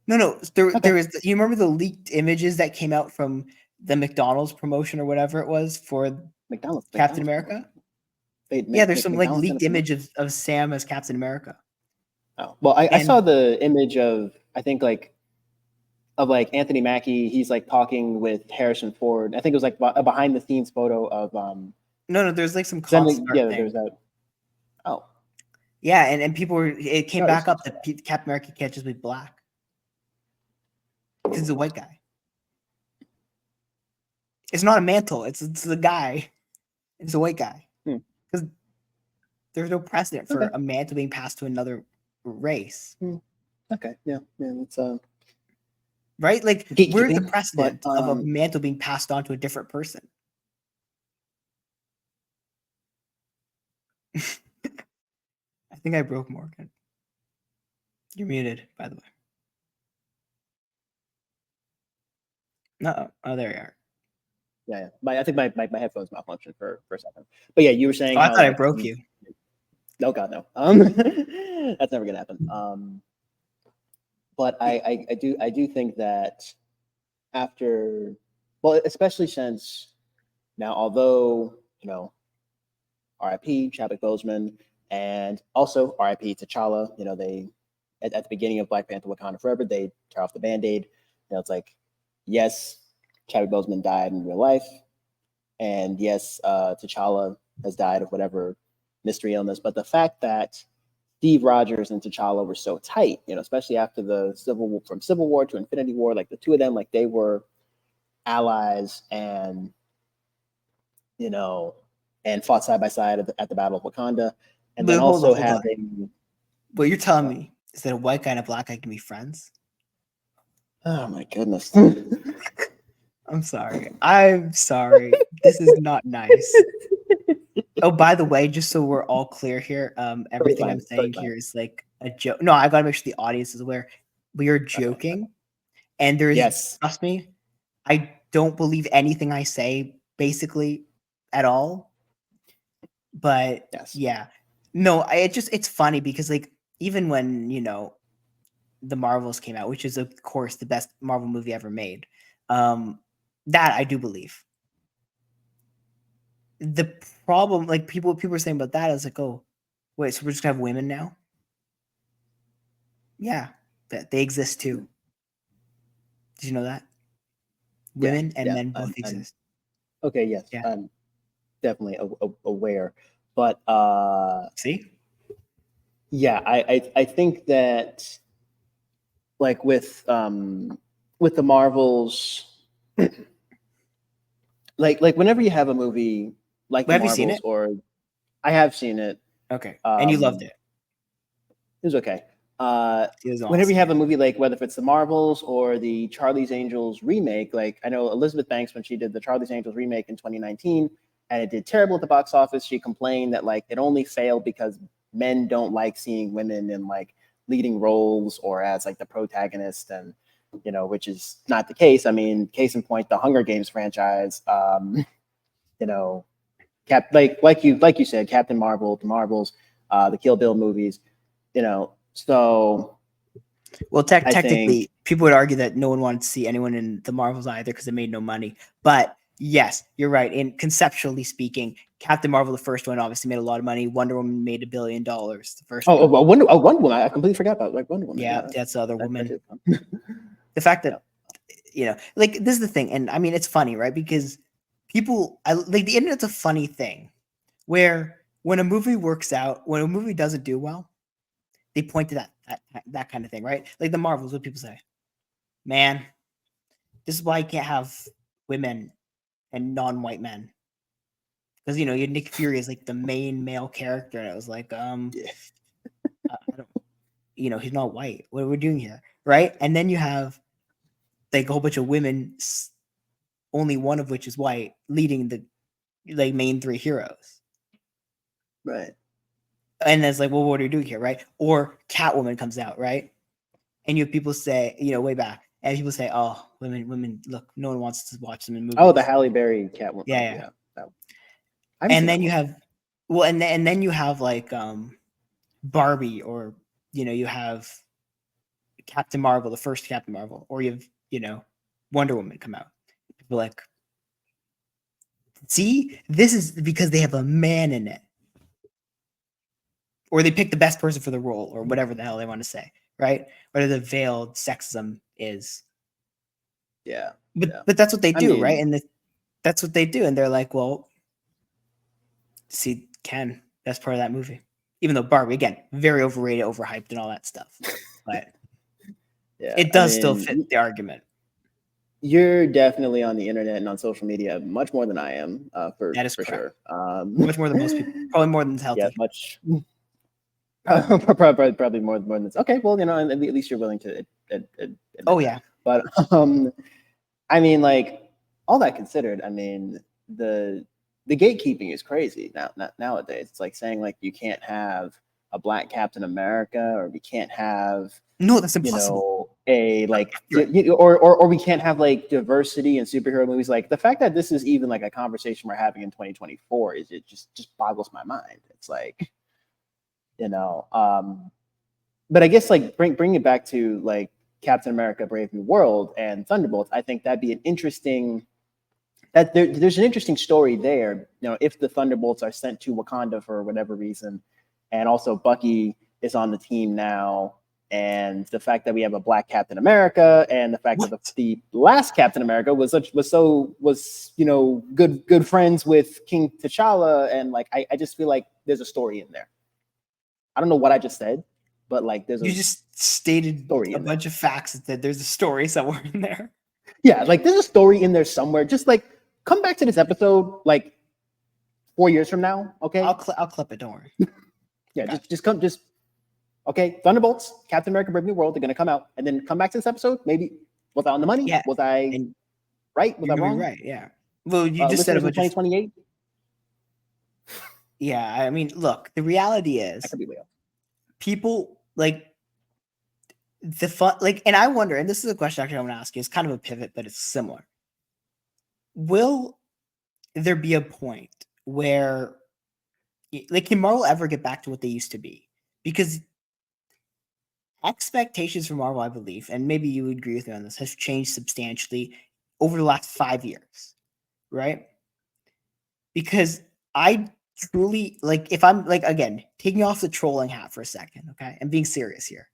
No. There is. You remember the leaked images that came out from the McDonald's promotion or whatever it was for McDonald's Captain America? There's some like leaked image of Sam as Captain America. Oh well, I saw the image of I think like Anthony Mackie. He's like talking with Harrison Ford. I think it was like a behind the scenes photo of No, there's like some concept art thing. There's that. Oh. Yeah, and people were. It came back up that Captain America can't just be black because he's a white guy. It's not a mantle. It's the guy. It's a white guy. Because there's no precedent for a mantle being passed to another race. Okay. Yeah. It's right. Like where's the precedent of a mantle being passed on to a different person? I think I broke Morgan. You're muted, by the way. No. Oh, there you are. Yeah. I think my headphones malfunctioned for a second. But yeah, you were saying. I thought I broke you. No, God, no. That's never gonna happen. But I do think that after, well, especially since now, although R.I.P. Chadwick Boseman, and also R.I.P. T'Challa. They at the beginning of Black Panther: Wakanda Forever, they tear off the Band-Aid. It's like, yes, Chadwick Boseman died in real life, and yes, T'Challa has died of whatever mystery illness. But the fact that Steve Rogers and T'Challa were so tight, especially after the Civil War to Infinity War, like the two of them, like they were allies and and fought side by side at the Battle of Wakanda, and then also having. What you're telling me is that a white guy and a black guy can be friends? Oh my goodness. I'm sorry. This is not nice. Oh, by the way, just so we're all clear here, everything I'm saying here is like a joke. No, I gotta make sure the audience is aware. We are joking, and there is trust me, I don't believe anything I say basically at all. But yeah, no, it's funny because like even when the Marvels came out, which is of course the best Marvel movie ever made, that I do believe. The problem, like people are saying about that is like, oh, wait, so we're just gonna have women now? Yeah, that they exist too. Did you know that? Women and men both exist. Okay, yes, I'm definitely aware, but see, yeah, I think that like with the Marvels, like whenever you have a movie like the Marvels, seen it? or I have seen it. Okay, and you loved it. It was okay. Whenever you have a movie like whether if it's the Marvels or the Charlie's Angels remake, like I know Elizabeth Banks when she did the Charlie's Angels remake in 2019 and it did terrible at the box office, she complained that like it only failed because men don't like seeing women in like leading roles or as like the protagonist, and which is not the case. I mean, case in point, the Hunger Games franchise, like you said, Captain Marvel, the Marvels, the Kill Bill movies, so. Well, technically, people would argue that no one wanted to see anyone in the Marvels either because it made no money. But yes, you're right. And conceptually speaking, Captain Marvel, the first one, obviously made a lot of money. Wonder Woman made $1 billion. The first one. Wonder Woman. I completely forgot about like Wonder Woman. Yeah, that's the other woman. The fact that like this is the thing, and I mean it's funny, right? Because people, like the internet's a funny thing, where when a movie works out, when a movie doesn't do well, they point to that kind of thing, right? Like the Marvels, what people say, man, this is why you can't have women and non-white men. Because you had Nick Fury as like the main male character, and it was like, Yeah. I don't, he's not white. What are we doing here, right? And then you have like a whole bunch of women, only one of which is white, leading the like main three heroes. Right. And it's like, well, what are you doing here, right? Or Catwoman comes out, right? And you have people say, way back, and people say, oh, women, look, no one wants to watch them in movies. Oh, the Halle Berry Catwoman. Yeah. And then you have, and then you have like Barbie, or you have Captain Marvel, the first Captain Marvel, or you have Wonder Woman come out. People like, see, this is because they have a man in it, or they pick the best person for the role, or whatever the hell they want to say, right? Whether the veiled sexism is. Yeah. But that's what they do, right? And that's what they do, and they're like, well, see, Ken, that's part of that movie. Even though Barbie, again, very overrated, overhyped, and all that stuff, but it does still fit the argument. You're definitely on the internet and on social media much more than I am, for sure. Much more than most people, probably more than healthy. Yeah, much. Probably more than this. Okay, well, at least you're willing to. Oh yeah, but I mean, like, all that considered, I mean, the gatekeeping is crazy nowadays. It's like saying like you can't have a black Captain America, or we can't have that's impossible. Or we can't have like diversity in superhero movies. Like the fact that this is even like a conversation we're having in 2024 is it just boggles my mind. It's like, but I guess like bring it back to like Captain America: Brave New World and Thunderbolts. I think that'd be an interesting. There's an interesting story there. If the Thunderbolts are sent to Wakanda for whatever reason, and also Bucky is on the team now, and the fact that we have a black Captain America, and the fact that the last Captain America was good friends with King T'Challa, and like I just feel like there's a story in there. I don't know what I just said, but like you just stated a bunch of facts that there's a story somewhere in there. Yeah, like there's a story in there somewhere. Just like come back to this episode like 4 years from now, okay? I'll clip it. Don't worry. Yeah, just okay. Thunderbolts, Captain America: Brave New World, they're gonna come out, and then come back to this episode. Maybe was I on the money? Yeah. Was I right? Was I wrong? Right. Yeah. Well, you just said a bunch 2028. Yeah, I mean, look, the reality is, I could be way off. People like the fun, like, and I wonder, and this is a question actually I want to ask you. It's kind of a pivot, but it's similar. Will there be a point where, like, can Marvel ever get back to what they used to be? Because expectations for Marvel, I believe, and maybe you would agree with me on this, has changed substantially over the last 5 years, right? Because I truly, like, if I'm like, again, taking off the trolling hat for a second, okay, and being serious here.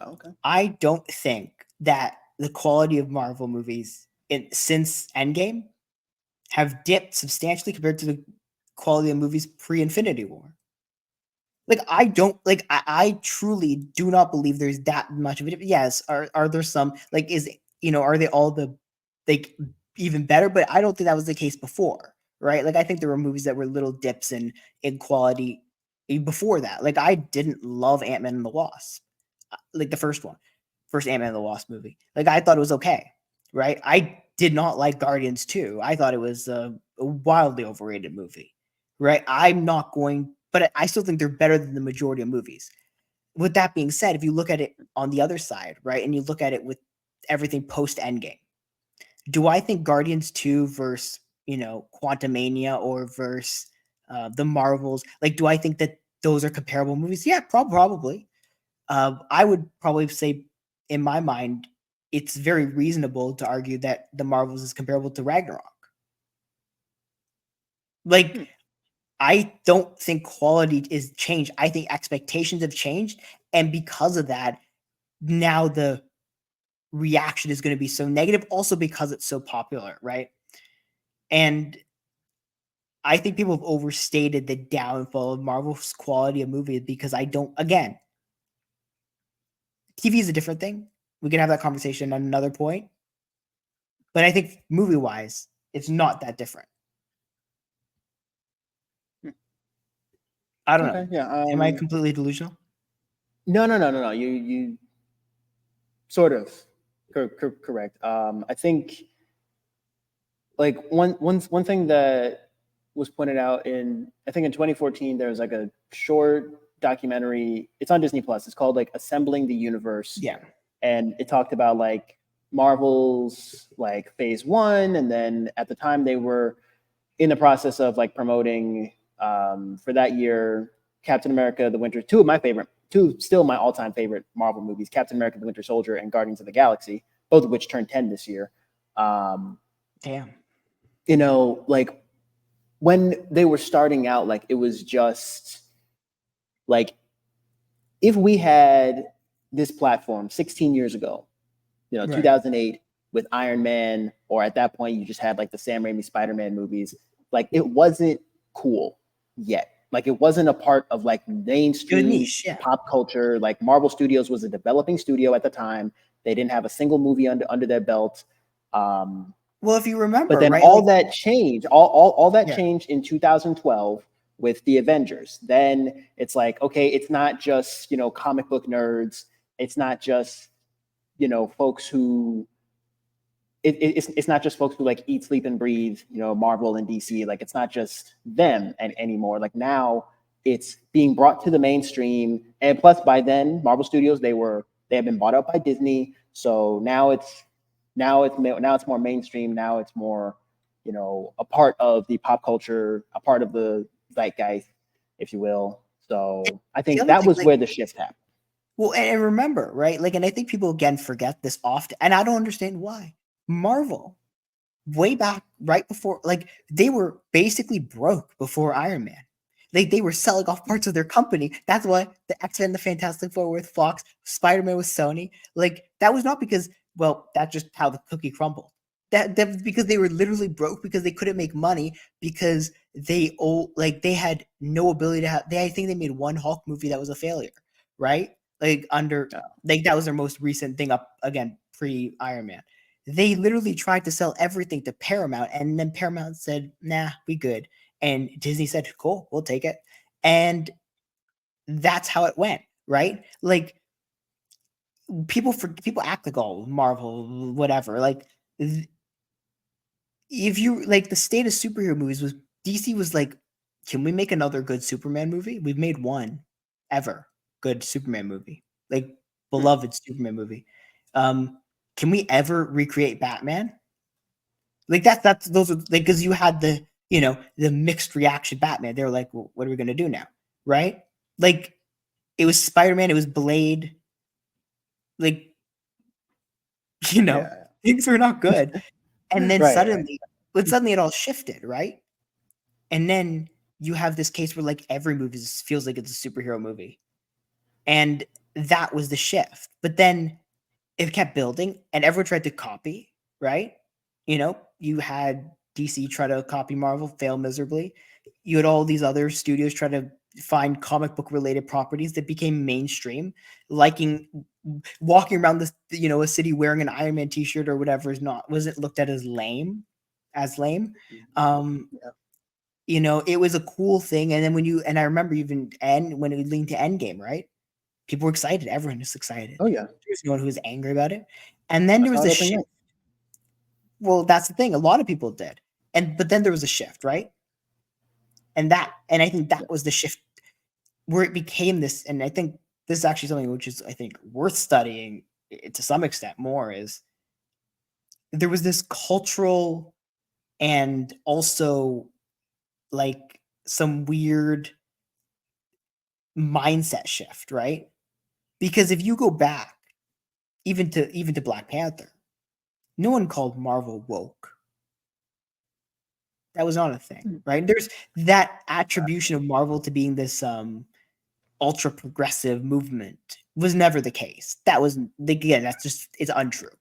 Oh, okay. I don't think that the quality of Marvel movies since Endgame have dipped substantially compared to the quality of movies pre-Infinity War. Like, I don't, like, I truly do not believe there's that much of it. Yes, are there some, like, are they all like even better? But I don't think that was the case before, right? Like, I think there were movies that were little dips in quality before that. Like, I didn't love Ant-Man and the Wasp, like the first Ant-Man and the Wasp movie. Like, I thought it was okay, right? I did not like Guardians 2. I thought it was a wildly overrated movie, right? But I still think they're better than the majority of movies. With that being said, if you look at it on the other side, right, and you look at it with everything post Endgame, do I think Guardians 2 versus, Quantumania or versus the Marvels, like, do I think that those are comparable movies? Yeah, probably. I would probably say, in my mind, it's very reasonable to argue that the Marvels is comparable to Ragnarok. Like, I don't think quality is changed. I think expectations have changed. And because of that, now the reaction is going to be so negative, also because it's so popular, right? And I think people have overstated the downfall of Marvel's quality of movies because TV is a different thing. We can have that conversation at another point. But I think movie-wise, it's not that different. I don't know. Okay, yeah. Am I completely delusional? No. You sort of correct. I think like one thing that was pointed out I think in 2014 there was like a short documentary. It's on Disney Plus. It's called like Assembling the Universe. Yeah. And it talked about like Marvel's like phase 1, and then at the time they were in the process of like promoting for that year Captain America: The Winter, two still my all-time favorite Marvel movies, Captain America: The Winter Soldier and Guardians of the Galaxy, both of which turned 10 this year. Damn. You know, like when they were starting out, like it was just like if we had this platform 16 years ago, you know, Right. 2008 with Iron Man, or at that point you just had like the Sam Raimi Spider-Man movies, like it wasn't cool yet. Like it wasn't a part of like mainstream niche, yeah. pop culture. Like Marvel Studios was a developing studio at the time. They didn't have a single movie under their belt. Well, if you remember, But then right? all that changed, all that Yeah. changed in 2012 with the Avengers. Then it's like, okay, it's not just, you know, comic book nerds. It's not just, you know, folks who it's not just folks who like eat, sleep, and breathe, you know, Marvel and DC. Like it's not just them anymore. Like now it's being brought to the mainstream. And plus by then, Marvel Studios, they have been bought out by Disney. So now it's more mainstream. Now it's more, you know, a part of the pop culture, a part of the zeitgeist, if you will. So I The think other that thing, was like, where the shift happened. well, and remember, right? Like, and I think people again forget this often, and I don't understand why. Marvel, way back right before, like, they were basically broke before Iron Man. They were selling off parts of their company. That's why the X-Men, the Fantastic Four with Fox, Spider-Man with Sony. Like, that was not because, well, that's just how the cookie crumbled. That was because they were literally broke because they couldn't make money because they had no ability to have. I think they made one Hulk movie that was a failure, right? Like that was their most recent thing up again pre Iron Man. They literally tried to sell everything to Paramount, and then Paramount said, "Nah, we good." And Disney said, "Cool, we'll take it." And that's how it went, right? Like people act like, "Oh, Marvel, whatever." Like if you like the state of superhero movies was DC was like, "Can we make another good Superman movie? We've made one ever good Superman movie, like beloved Superman movie. Can we ever recreate Batman?" Like those are like because you had the the mixed reaction Batman. They were like, well, what are we gonna do now, right? Like it was Spider-Man, it was Blade, like Yeah. things were not good, and then Right. suddenly it all shifted, right? And then you have this case where like every movie feels like it's a superhero movie, and that was the shift. But then it kept building, and everyone tried to copy, right? You had DC try to copy Marvel, fail miserably. You had all these other studios try to find comic book related properties that became mainstream, liking walking around this, a city wearing an Iron Man t-shirt or whatever wasn't looked at as lame, Um, it was a cool thing. And then I remember even when it leaned to Endgame, right? People were excited. Everyone was excited. Oh yeah. There's no one who was angry about it. And then I there saw was it a opening shift. night. Well, that's the thing. A lot of people did. But then there was a shift, right? And I think that was the shift where it became this. And I think this is actually something which is, I think, worth studying to some extent more is there was this cultural and also like some weird mindset shift, right? Because if you go back even to Black Panther, no one called Marvel woke. That was not a thing, right? There's that attribution of Marvel to being this ultra progressive movement was never the case. That was again, it's untrue.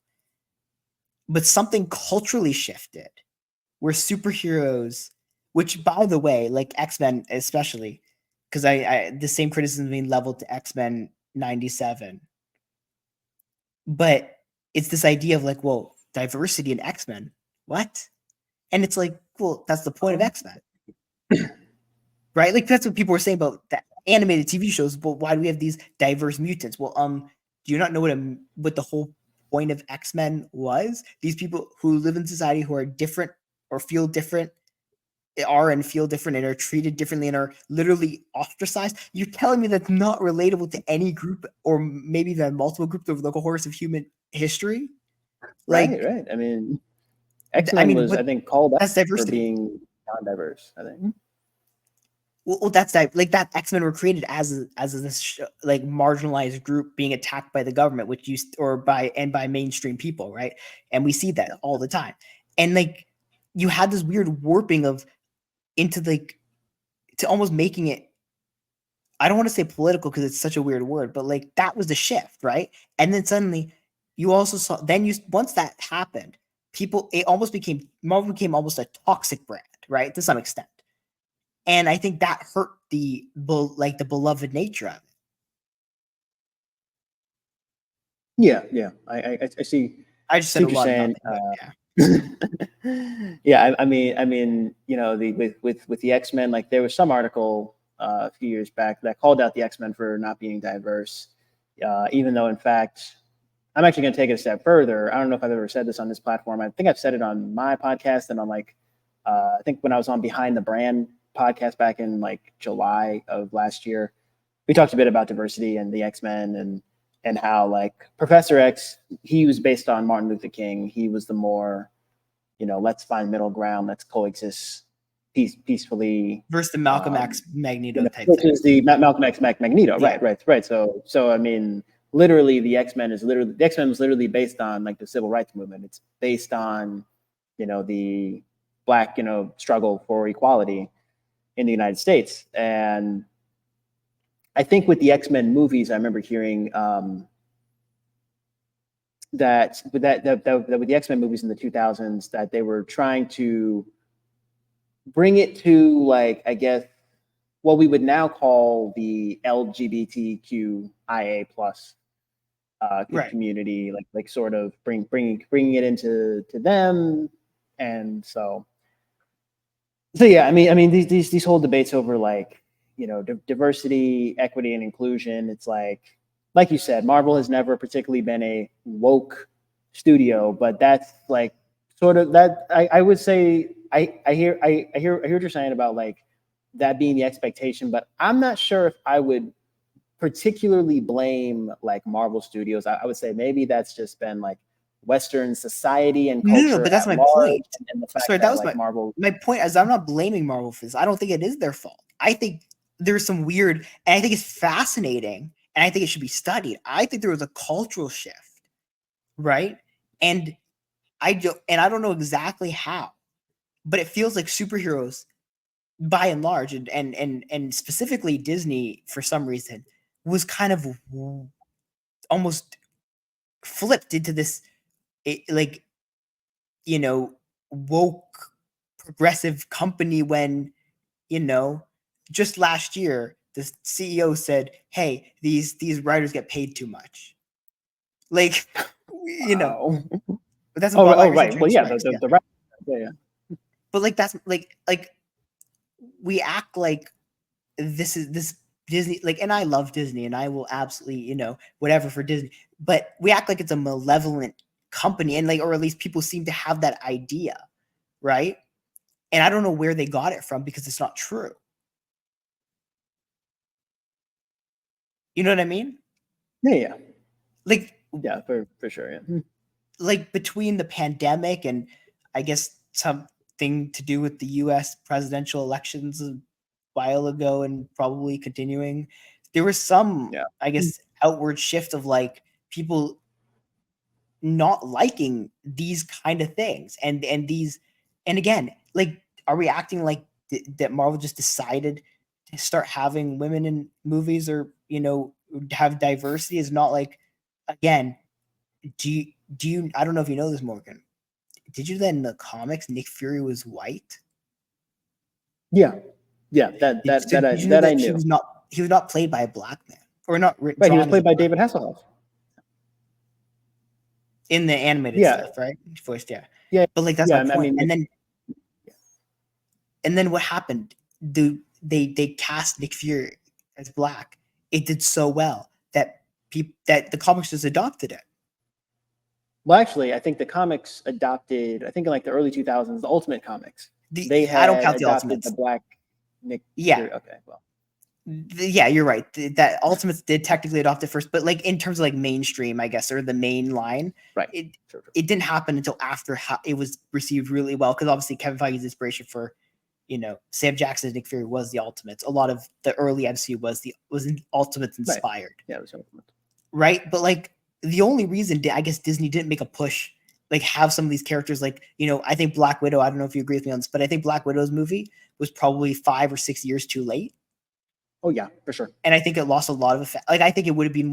But something culturally shifted where superheroes, which by the way, like X-Men especially, because I the same criticism being leveled to X-Men 97 But it's this idea of like, well, diversity in X-Men, what? And it's like, well, that's the point of X-Men, right? Like that's what people were saying about the animated TV shows. But why do we have these diverse mutants? Well, do you not know what the whole point of X-Men was? These people who live in society who are different or feel different and feel different and are treated differently and are literally ostracized. You're telling me that's not relatable to any group or maybe even multiple groups over the course of human history? Like, Right. I mean, I X-Men mean, was, I think, called out that's for diversity. being non-diverse, I think. Well, that's like that X-Men were created as this like marginalized group being attacked by the government, which used or by mainstream people, right? And we see that all the time. And like you had this weird warping of into like to almost making it, I don't want to say political because it's such a weird word, but like that was the shift, right? And then suddenly you also saw once that happened, Marvel became almost a toxic brand, right? To some extent. And I think that hurt the beloved nature of it. Yeah. I see. I just said a What you're lot of saying. nothing, but yeah. Yeah, I mean, the with the X-Men, like there was some article a few years back that called out the X-Men for not being diverse, even though in fact, I'm actually going to take it a step further. I don't know if I've ever said this on this platform. I think I've said it on my podcast and on I think when I was on Behind the Brand podcast back in like July of last year, we talked a bit about diversity and the X-Men and how like Professor X, he was based on Martin Luther King. He was the more, let's find middle ground, let's coexist peacefully. Versus the Malcolm X Magneto type Which thing. is the Malcolm X Magneto, Yeah. right. So I mean, literally, the X-Men was literally based on like the civil rights movement. It's based on, the Black, struggle for equality in the United States. And I think with the X-Men movies, I remember hearing that with the X-Men movies in the 2000s, that they were trying to bring it to like, I guess, what we would now call the LGBTQIA plus Right. community, like sort of bringing it into them, and so yeah. I mean these whole debates over like diversity, equity, and inclusion. It's like you said, Marvel has never particularly been a woke studio, but that's like sort of that. I would say I hear what you're saying about like that being the expectation, but I'm not sure if I would particularly blame like Marvel Studios. I would say maybe that's just been like Western society and culture But that's at my large, point. and the fact Sorry, that that was like Marvel. my point. As I'm not blaming Marvel for this. I don't think it is their fault. I think there's some weird, and I think it's fascinating, and I think it should be studied. I think there was a cultural shift, right? And I don't know exactly how, but it feels like superheroes, by and large, and specifically Disney for some reason, was kind of almost flipped into this like woke progressive company when just last year the CEO said, hey, these writers get paid too much, like Wow. but that's Oh, why oh, you're saying right. Well, train yeah, strikes, yeah. the right. Yeah. But like that's like we act like this Disney, like, and I love Disney and I will absolutely, whatever for Disney, but we act like it's a malevolent company, and like, or at least people seem to have that idea, right? And I don't know where they got it from because it's not true. You know what I mean? Yeah. Like, Yeah, for sure. Yeah. like between the pandemic and I guess something to do with the US presidential elections a while ago and probably continuing, there was some, Yeah. I guess, outward shift of like people not liking these kind of things and again, like, are we acting like that Marvel just decided to start having women in movies or have diversity is not like, again, do you I don't know if you know this, Morgan, did you that in the comics Nick Fury was white? Yeah. Yeah. Did you know I that knew. he was not, played by a black man or not Right. He was drawn as a played by black David man? Hasselhoff. in the animated Yeah. stuff, right? Voiced, yeah. Yeah. But like that's Yeah. my I point. mean, And then what happened? They cast Nick Fury as Black. It did so well that that the comics just adopted it. well, actually, I think the comics adopted. I think in like the early 2000s, the Ultimate Comics, they I don't had count the adopted Ultimates. the Black Nick Yeah, Fury. Okay, well, yeah, you're right. That Ultimates did technically adopt it first, but like in terms of like mainstream, I guess, or the main line, right. it Sure, sure. it didn't happen until after it was received really well because obviously Kevin Feige's inspiration for Sam Jackson's Nick Fury was the Ultimates. A lot of the early MCU was Ultimates Right. inspired. Yeah, it was Ultimate. Right? But like the only reason I guess Disney didn't make a push, like have some of these characters, like I think Black Widow. I don't know if you agree with me on this, but I think Black Widow's movie was probably 5 or 6 years too late. Oh yeah, for sure. And I think it lost a lot of effect. Like I think it would have been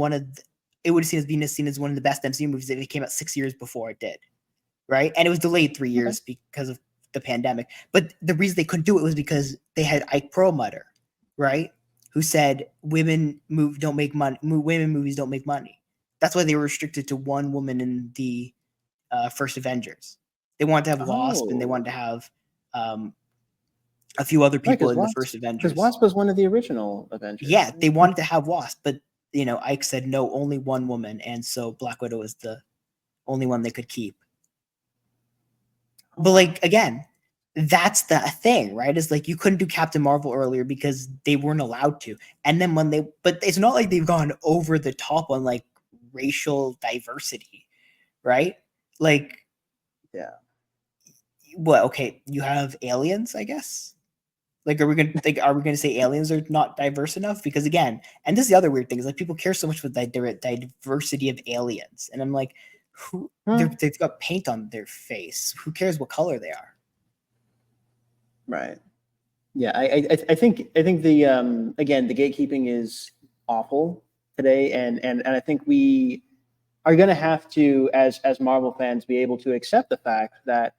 it would have seen as one of the best MCU movies if it came out 6 years before it did. Right? And it was delayed 3 years because of the pandemic. But the reason they couldn't do it was because they had Ike Perlmutter, right? Who said women movies don't make money. That's why they were restricted to one woman in the first Avengers. They wanted to have Wasp and they wanted to have a few other people in the first Avengers. Because Wasp was one of the original Avengers. Yeah, they wanted to have Wasp, but Ike said no, only one woman, and so Black Widow is the only one they could keep. But like again, that's the thing, right? Is like you couldn't do Captain Marvel earlier because they weren't allowed to. And then but it's not like they've gone over the top on like racial diversity, right? Like, yeah. What? Okay, you have aliens, I guess. Like, are we gonna say aliens are not diverse enough? Because again, and this is the other weird thing is like people care so much with the diversity of aliens, and I'm like, they've got paint on their face. Who cares what color they are? Right. Yeah, I think the again the gatekeeping is awful today, and I think we are going to have to as Marvel fans be able to accept the fact that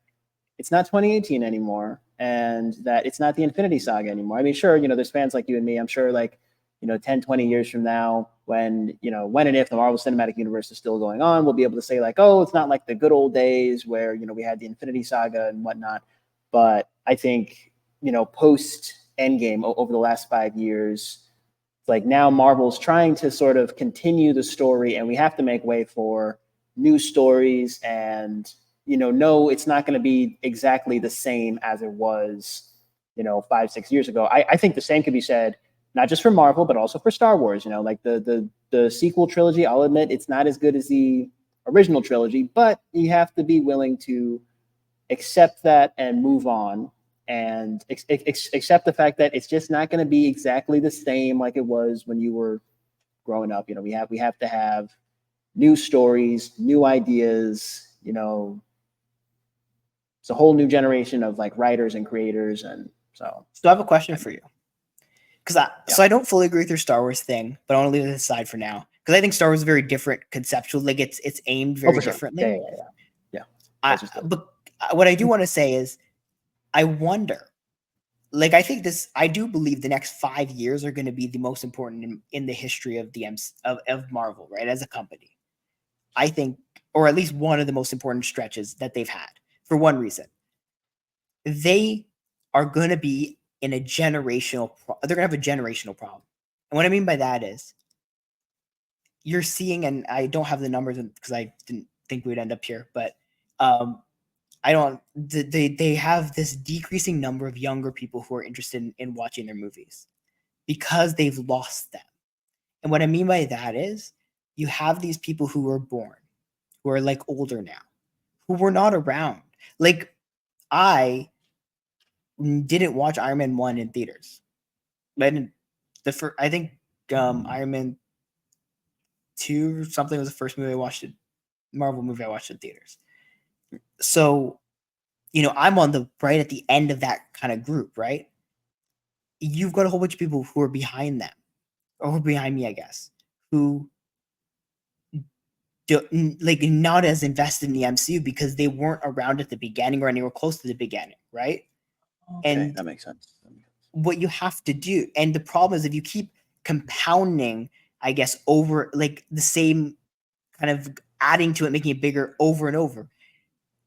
it's not 2018 anymore, and that it's not the Infinity Saga anymore. I mean, sure, there's fans like you and me. I'm sure, like 10, 20 years from now, when and if the Marvel Cinematic Universe is still going on, we'll be able to say like, oh, it's not like the good old days where we had the Infinity Saga and whatnot. But I think post Endgame over the last 5 years, like now Marvel's trying to sort of continue the story, and we have to make way for new stories. And no, it's not going to be exactly the same as it was 5-6 years ago. I think the same could be said not just for Marvel but also for Star Wars. Like the sequel trilogy, I'll admit it's not as good as the original trilogy, but you have to be willing to accept that and move on, and accept the fact that it's just not going to be exactly the same like it was when you were growing up. We have to have new stories, new ideas. It's a whole new generation of like writers and creators, and so I have a question for you, because so I don't fully agree with your Star Wars thing, but I want to leave it aside for now because I think Star Wars is very different conceptual. Like it's aimed very differently. Yeah. But what I do want to say is, I wonder. Like I do believe the next 5 years are going to be the most important in the history of the of Marvel, right? As a company, I think, or at least one of the most important stretches that they've had. For one reason, they are going to be in a generational. They're going to have a generational problem, and what I mean by that is, you're seeing, and I don't have the numbers because I didn't think we would end up here, but I don't. They have this decreasing number of younger people who are interested in watching their movies because they've lost them. And what I mean by that is, you have these people who were born, who are like older now, who were not around. Like I didn't watch Iron Man 1 in theaters, but I think Iron Man 2 or something was the first movie I watched. Marvel movie I watched in theaters. So I'm on the right at the end of that kind of group, right? You've got a whole bunch of people who are behind them, or who are behind me, I guess, who like not as invested in the MCU because they weren't around at the beginning or anywhere close to the beginning, right? Okay, And that makes sense. What you have to do, and the problem is if you keep compounding, I guess, over like the same kind of adding to it, making it bigger over and over,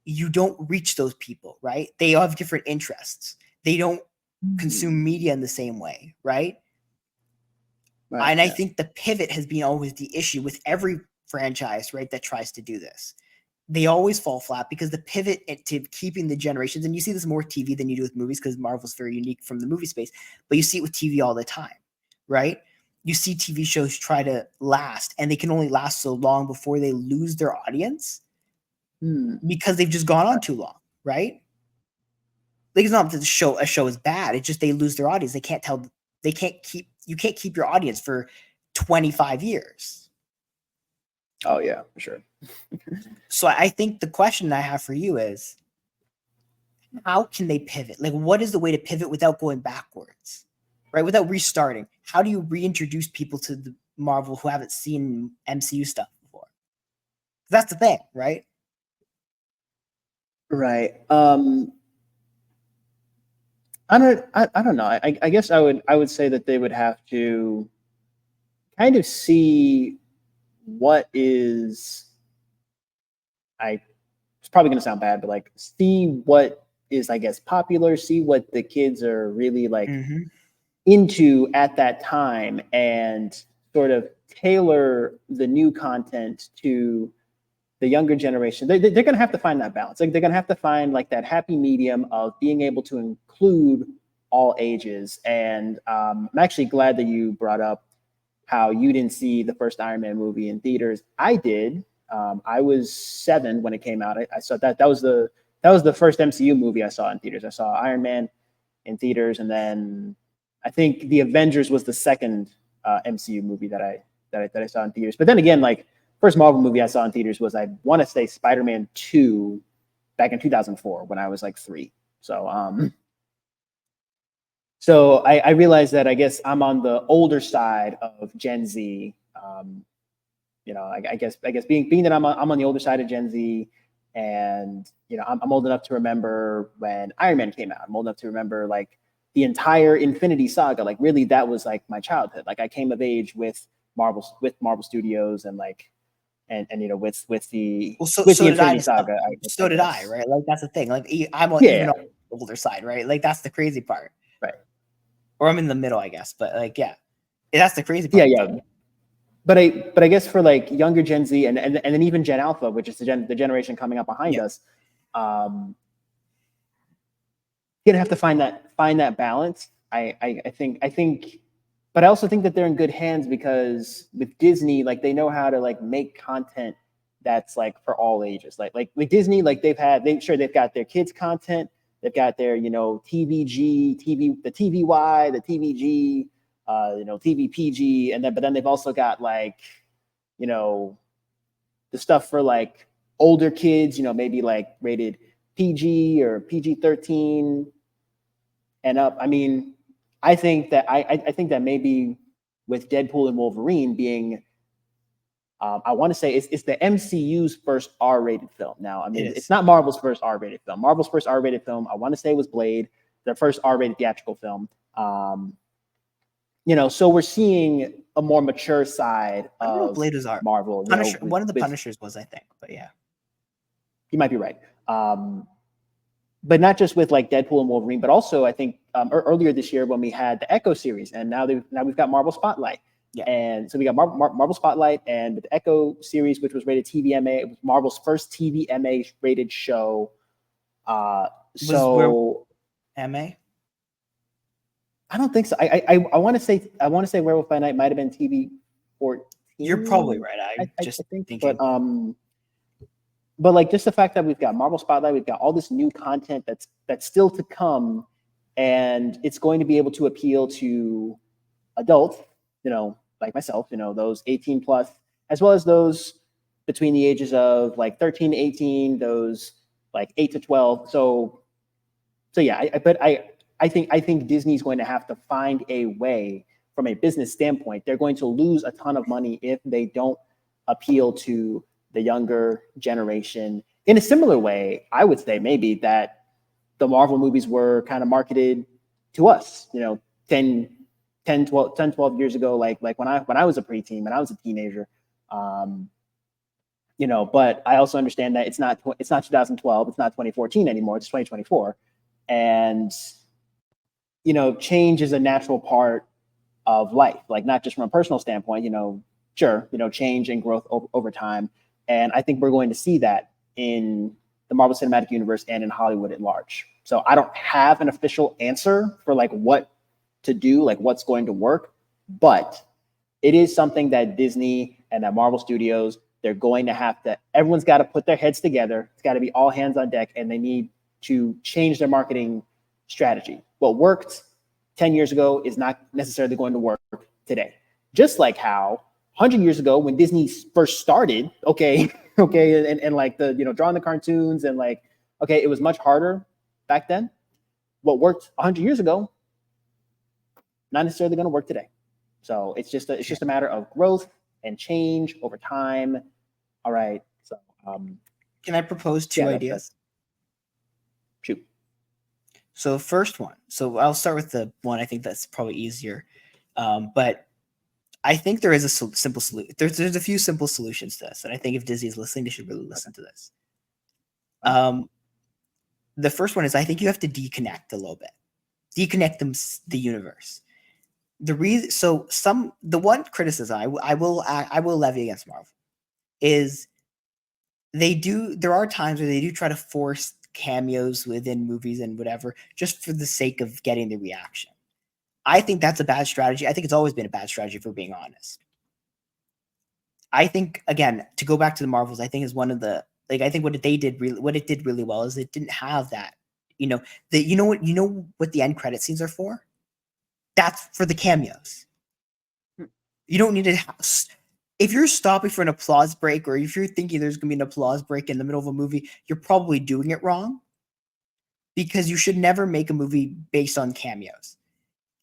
you don't reach those people, right? They all have different interests. They don't consume media in the same way, right? Right. And I Yeah. think the pivot has been always the issue with every franchise, right, that tries to do this. They always fall flat because the pivot to keeping the generations, and you see this more with TV than you do with movies because Marvel's very unique from the movie space, but you see it with TV all the time, right? You see TV shows try to last, and they can only last so long before they lose their audience because they've just gone on too long, right? Like, it's not that a show is bad. It's just they lose their audience. You can't keep your audience for 25 years. Oh yeah, for sure. So I think the question I have for you is, how can they pivot? Like, what is the way to pivot without going backwards, right? Without restarting? How do you reintroduce people to the Marvel who haven't seen MCU stuff before? That's the thing, right? Right. I don't know. I guess I would say that they would have to kind of see what is, it's probably going to sound bad, but like see what is, I guess, popular, see what the kids are really like into at that time, and sort of tailor the new content to the younger generation. They're going to have to find that balance. Like, they're going to have to find like that happy medium of being able to include all ages. And I'm actually glad that you brought up how you didn't see the first Iron Man movie in theaters. I did. I was 7 when it came out. I saw that. That was the first MCU movie I saw in theaters. I saw Iron Man in theaters, and then I think the Avengers was the second MCU movie that I saw in theaters. But then again, like, first Marvel movie I saw in theaters was, I want to say, Spider-Man 2 back in 2004 when I was like 3. So I realized that I guess I'm on the older side of Gen Z. I guess being that I'm on the older side of Gen Z, and I'm old enough to remember when Iron Man came out. I'm old enough to remember like the entire Infinity Saga. Like, really, that was like my childhood. Like, I came of age with Marvel Studios, and like and with the Infinity Saga. So did I, right? Like, that's the thing. Like, I'm even on the older side, right? Like, that's the crazy part, right? Or I'm in the middle, I guess. But like, yeah, that's the crazy part. Yeah. But I guess for like younger Gen Z and then even Gen Alpha, which is the generation coming up behind us, you're gonna have to find that balance. I think, but I also think that they're in good hands, because with Disney, like, they know how to like make content that's like for all ages. Like with Disney, like they've got their kids content, they've got their TVG, the TVY, the TVG, TVPG, but then they've also got like the stuff for like older kids, maybe like rated PG or PG-13 and up. I mean, I think that maybe with Deadpool and Wolverine being, I want to say it's the MCU's first R-rated film. Now, I mean, it's not Marvel's first R-rated film. Marvel's first R-rated film, I want to say, was Blade, their first R-rated theatrical film. So we're seeing a more mature side of Blade was Marvel. Punisher, one of the Punishers was, I think, but yeah, you might be right. But not just with like Deadpool and Wolverine, but also I think earlier this year when we had the Echo series, and now we've got Marvel Spotlight. Yeah. And so we got Marvel Spotlight, and with the Echo series, which was rated TVMA, it was Marvel's first TVMA rated show. MA? I don't think so. I want to say Werewolf by Night might have been TV-14. You're probably right. I just think, but like, just the fact that we've got Marvel Spotlight, we've got all this new content that's still to come, and it's going to be able to appeal to adults, like myself, those 18 plus, as well as those between the ages of like 13 to 18, those like 8 to 12. So yeah, I think Disney's going to have to find a way, from a business standpoint. They're going to lose a ton of money if they don't appeal to the younger generation in a similar way. I would say maybe that the Marvel movies were kind of marketed to us, 10, 12 years ago, like when I was a preteen, when I was a teenager. But I also understand that it's not 2012, it's not 2014 anymore, it's 2024, and change is a natural part of life, like not just from a personal standpoint, sure, change and growth over time. And I think we're going to see that in the Marvel Cinematic Universe and in Hollywood at large. So I don't have an official answer for like what to do, like what's going to work, but it is something that Disney and that Marvel Studios, they're going to have to, everyone's got to put their heads together. It's got to be all hands on deck, and they need to change their marketing strategy. What worked 10 years ago is not necessarily going to work today. Just like how 100 years ago when Disney first started, and like the, drawing the cartoons and like, okay, it was much harder back then. What worked 100 years ago, not necessarily going to work today. So it's just a matter of growth and change over time. All right. So can I propose two ideas? Shoot. So first one. So I'll start with the one I think that's probably easier, but I think there is a simple solution. There's a few simple solutions to this, and I think if Disney is listening, they should really listen to this. The first one is I think you have to deconnect a little bit, deconnect the universe. The one criticism I will levy against Marvel is there are times where they do try to force cameos within movies and whatever just for the sake of getting the reaction. I think that's a bad strategy. I think it's always been a bad strategy, if we're being honest. I think, again, to go back to the Marvels, I think is one of the, like, I think what it did really well is it didn't have that, you know what the end credit scenes are for? That's for the cameos. You don't need to if you're stopping for an applause break, or if you're thinking there's going to be an applause break in the middle of a movie, you're probably doing it wrong, because you should never make a movie based on cameos.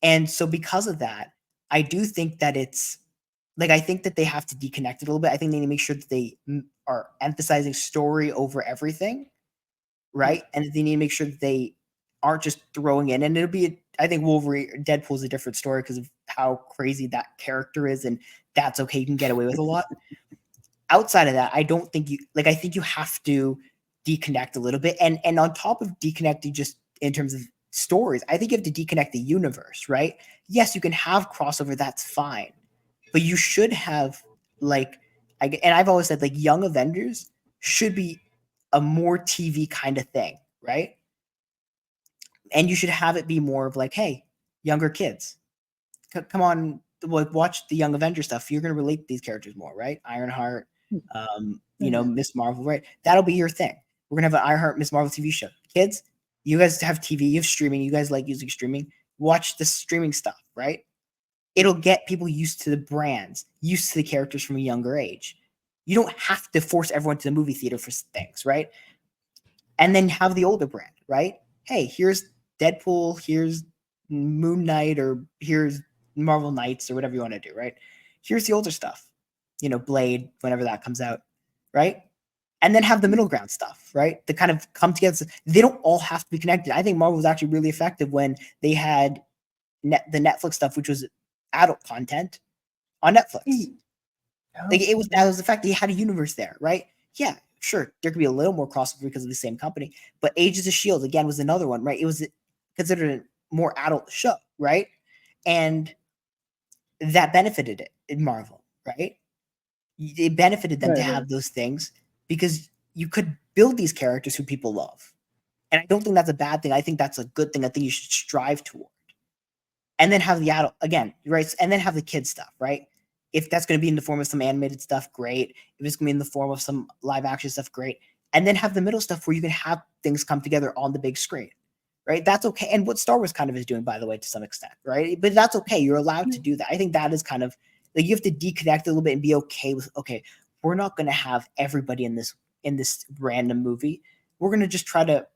And so because of that, I do think that it's like, I think that they have to deconnect it a little bit. I think they need to make sure that they are emphasizing story over everything, right? And they need to make sure that they aren't just throwing in, and it'll be, I think Deadpool is a different story because of how crazy that character is, and that's okay. You can get away with a lot. Outside of that, I don't think I think you have to deconnect a little bit. And on top of deconnecting just in terms of stories, I think you have to deconnect the universe, right? Yes, you can have crossover, that's fine. But you should have, and I've always said, like, Young Avengers should be a more TV kind of thing, right? And you should have it be more of like, hey, younger kids, come on, watch the Young Avengers stuff. You're going to relate to these characters more, right? Ironheart, Miss Marvel, right? That'll be your thing. We're going to have an Ironheart, Miss Marvel TV show. Kids, you guys have TV, you have streaming, you guys like using streaming. Watch the streaming stuff, right? It'll get people used to the brands, used to the characters from a younger age. You don't have to force everyone to the movie theater for things, right? And then have the older brand, right? Hey, here's Deadpool, here's Moon Knight, or here's Marvel Knights, or whatever you want to do, right? Here's the older stuff, Blade, whenever that comes out, right? And then have the middle ground stuff, right? To kind of come together. They don't all have to be connected. I think Marvel was actually really effective when they had the Netflix stuff, which was adult content on Netflix. Like, that was the fact that you had a universe there, right? Yeah, sure, there could be a little more crossover because of the same company, but Agents of S.H.I.E.L.D. again was another one, right? It was considered a more adult show, right? And that benefited it in Marvel, right? It benefited them to have those things because you could build these characters who people love. And I don't think that's a bad thing. I think that's a good thing. I think you should strive toward. And then have the adult, again, right? And then have the kid stuff, right? If that's going to be in the form of some animated stuff, great. If it's going to be in the form of some live action stuff, great. And then have the middle stuff where you can have things come together on the big screen, right? That's okay. And what Star Wars kind of is doing, by the way, to some extent, right? But that's okay. You're allowed to do that. I think that is kind of like, you have to deconnect a little bit and be okay with, okay, we're not going to have everybody in this random movie. We're going to just try to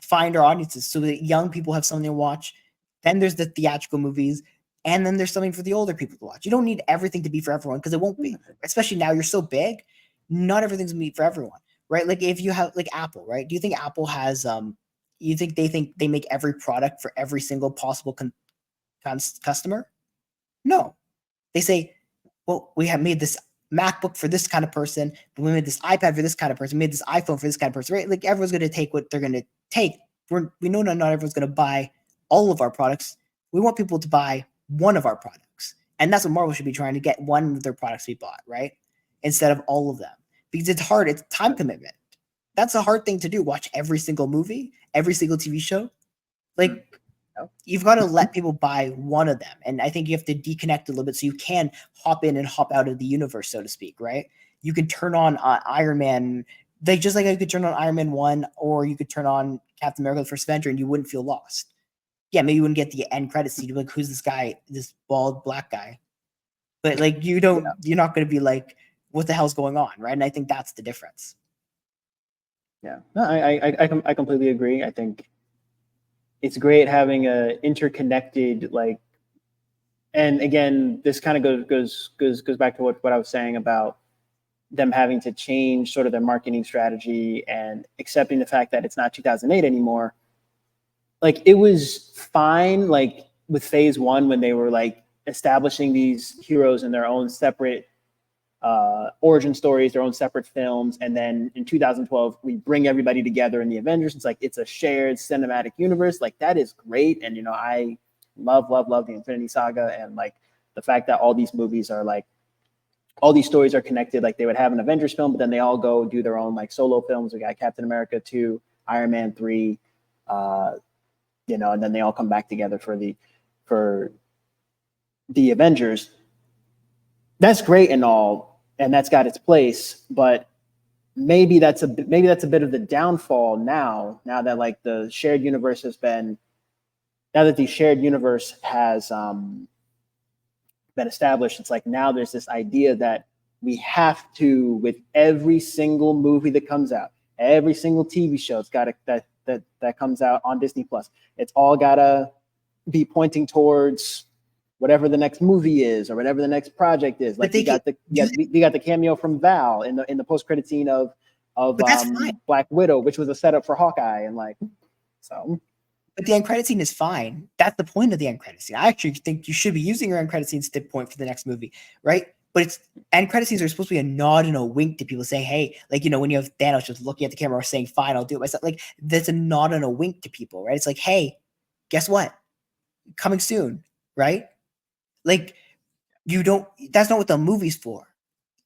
find our audiences so that young people have something to watch. Then there's the theatrical movies, and then there's something for the older people to watch. You don't need everything to be for everyone, because it won't be. Especially now, you're so big, not everything's gonna be for everyone, right? Like, if you have like Apple, right? Do you think Apple has you think they make every product for every single possible customer? No. They say, well, we have made this MacBook for this kind of person, but we made this iPad for this kind of person, we made this iPhone for this kind of person, right? Like everyone's going to take what they're going to take. We know not everyone's going to buy all of our products. We want people to buy one of our products. And that's what Marvel should be trying to get, one of their products be bought, right? Instead of all of them. Because it's hard, it's time commitment. That's a hard thing to do. Watch every single movie, every single TV show. Like, you've got to let people buy one of them. And I think you have to deconnect a little bit so you can hop in and hop out of the universe, so to speak, right? You can turn on Iron Man, just like you could turn on Iron Man 1, or you could turn on Captain America: The First Avenger, and you wouldn't feel lost. Yeah, maybe you wouldn't get the end credits scene. Like, who's this guy, this bald black guy? But like, you're not going to be like, what the hell's going on, right? And I think that's the difference. Yeah, no, I completely agree. I think it's great having a interconnected, like, and again, this kind of goes back to what I was saying about them having to change sort of their marketing strategy and accepting the fact that it's not 2008 anymore. Like, it was fine, like with phase 1, when they were like establishing these heroes in their own separate origin stories, their own separate films. And then in 2012, we bring everybody together in the Avengers. It's like, it's a shared cinematic universe. Like, that is great. And, I love the Infinity Saga. And like the fact that all these movies are like, all these stories are connected. Like, they would have an Avengers film, but then they all go do their own like solo films. We got Captain America 2, Iron Man 3, and then they all come back together for the Avengers. That's great and all, and that's got its place, but maybe that's a bit of the downfall now that like the shared universe has been established. It's like, now there's this idea that we have to, with every single movie that comes out, every single TV show that comes out on Disney Plus, it's all gotta be pointing towards whatever the next movie is or whatever the next project is. Like, we got the cameo from Val in the post-credit scene of Black Widow, which was a setup for Hawkeye, and like, so. But the end credit scene is fine. That's the point of the end credit scene. I actually think you should be using your end credit scenes to point for the next movie, right? But it's end credit scenes are supposed to be a nod and a wink to people saying, hey, like, when you have Thanos just looking at the camera or saying, fine, I'll do it myself. Like, that's a nod and a wink to people, right? It's like, hey, guess what? Coming soon, right? Like, that's not what the movie's for.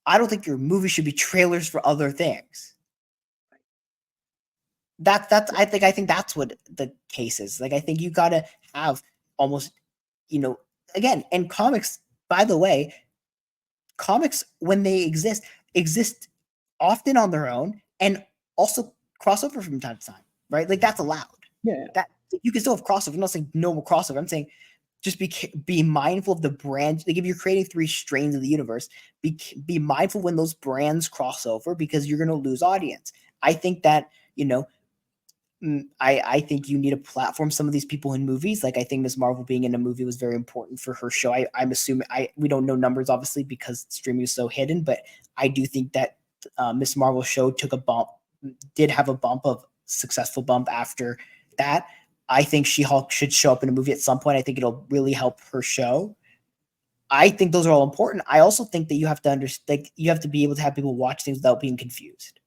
I don't think your movie should be trailers for other things. I think that's what the case is. Like, I think you gotta have almost, again, and comics, by the way, comics, when they exist often on their own and also crossover from time to time, right? Like, that's allowed. Yeah. That you can still have crossover. I'm not saying no crossover. I'm saying just be mindful of the brand. Like, if you're creating 3 strains of the universe, be mindful when those brands cross over, because you're going to lose audience. I think that, I think you need to platform some of these people in movies. Like, I think Ms. Marvel being in a movie was very important for her show. I'm assuming we don't know numbers, obviously, because streaming is so hidden, but I do think that Ms. Marvel show did have a successful bump after that. I think She-Hulk should show up in a movie at some point. I think it'll really help her show. I think those are all important. I also think that you have to understand, like, you have to be able to have people watch things without being confused.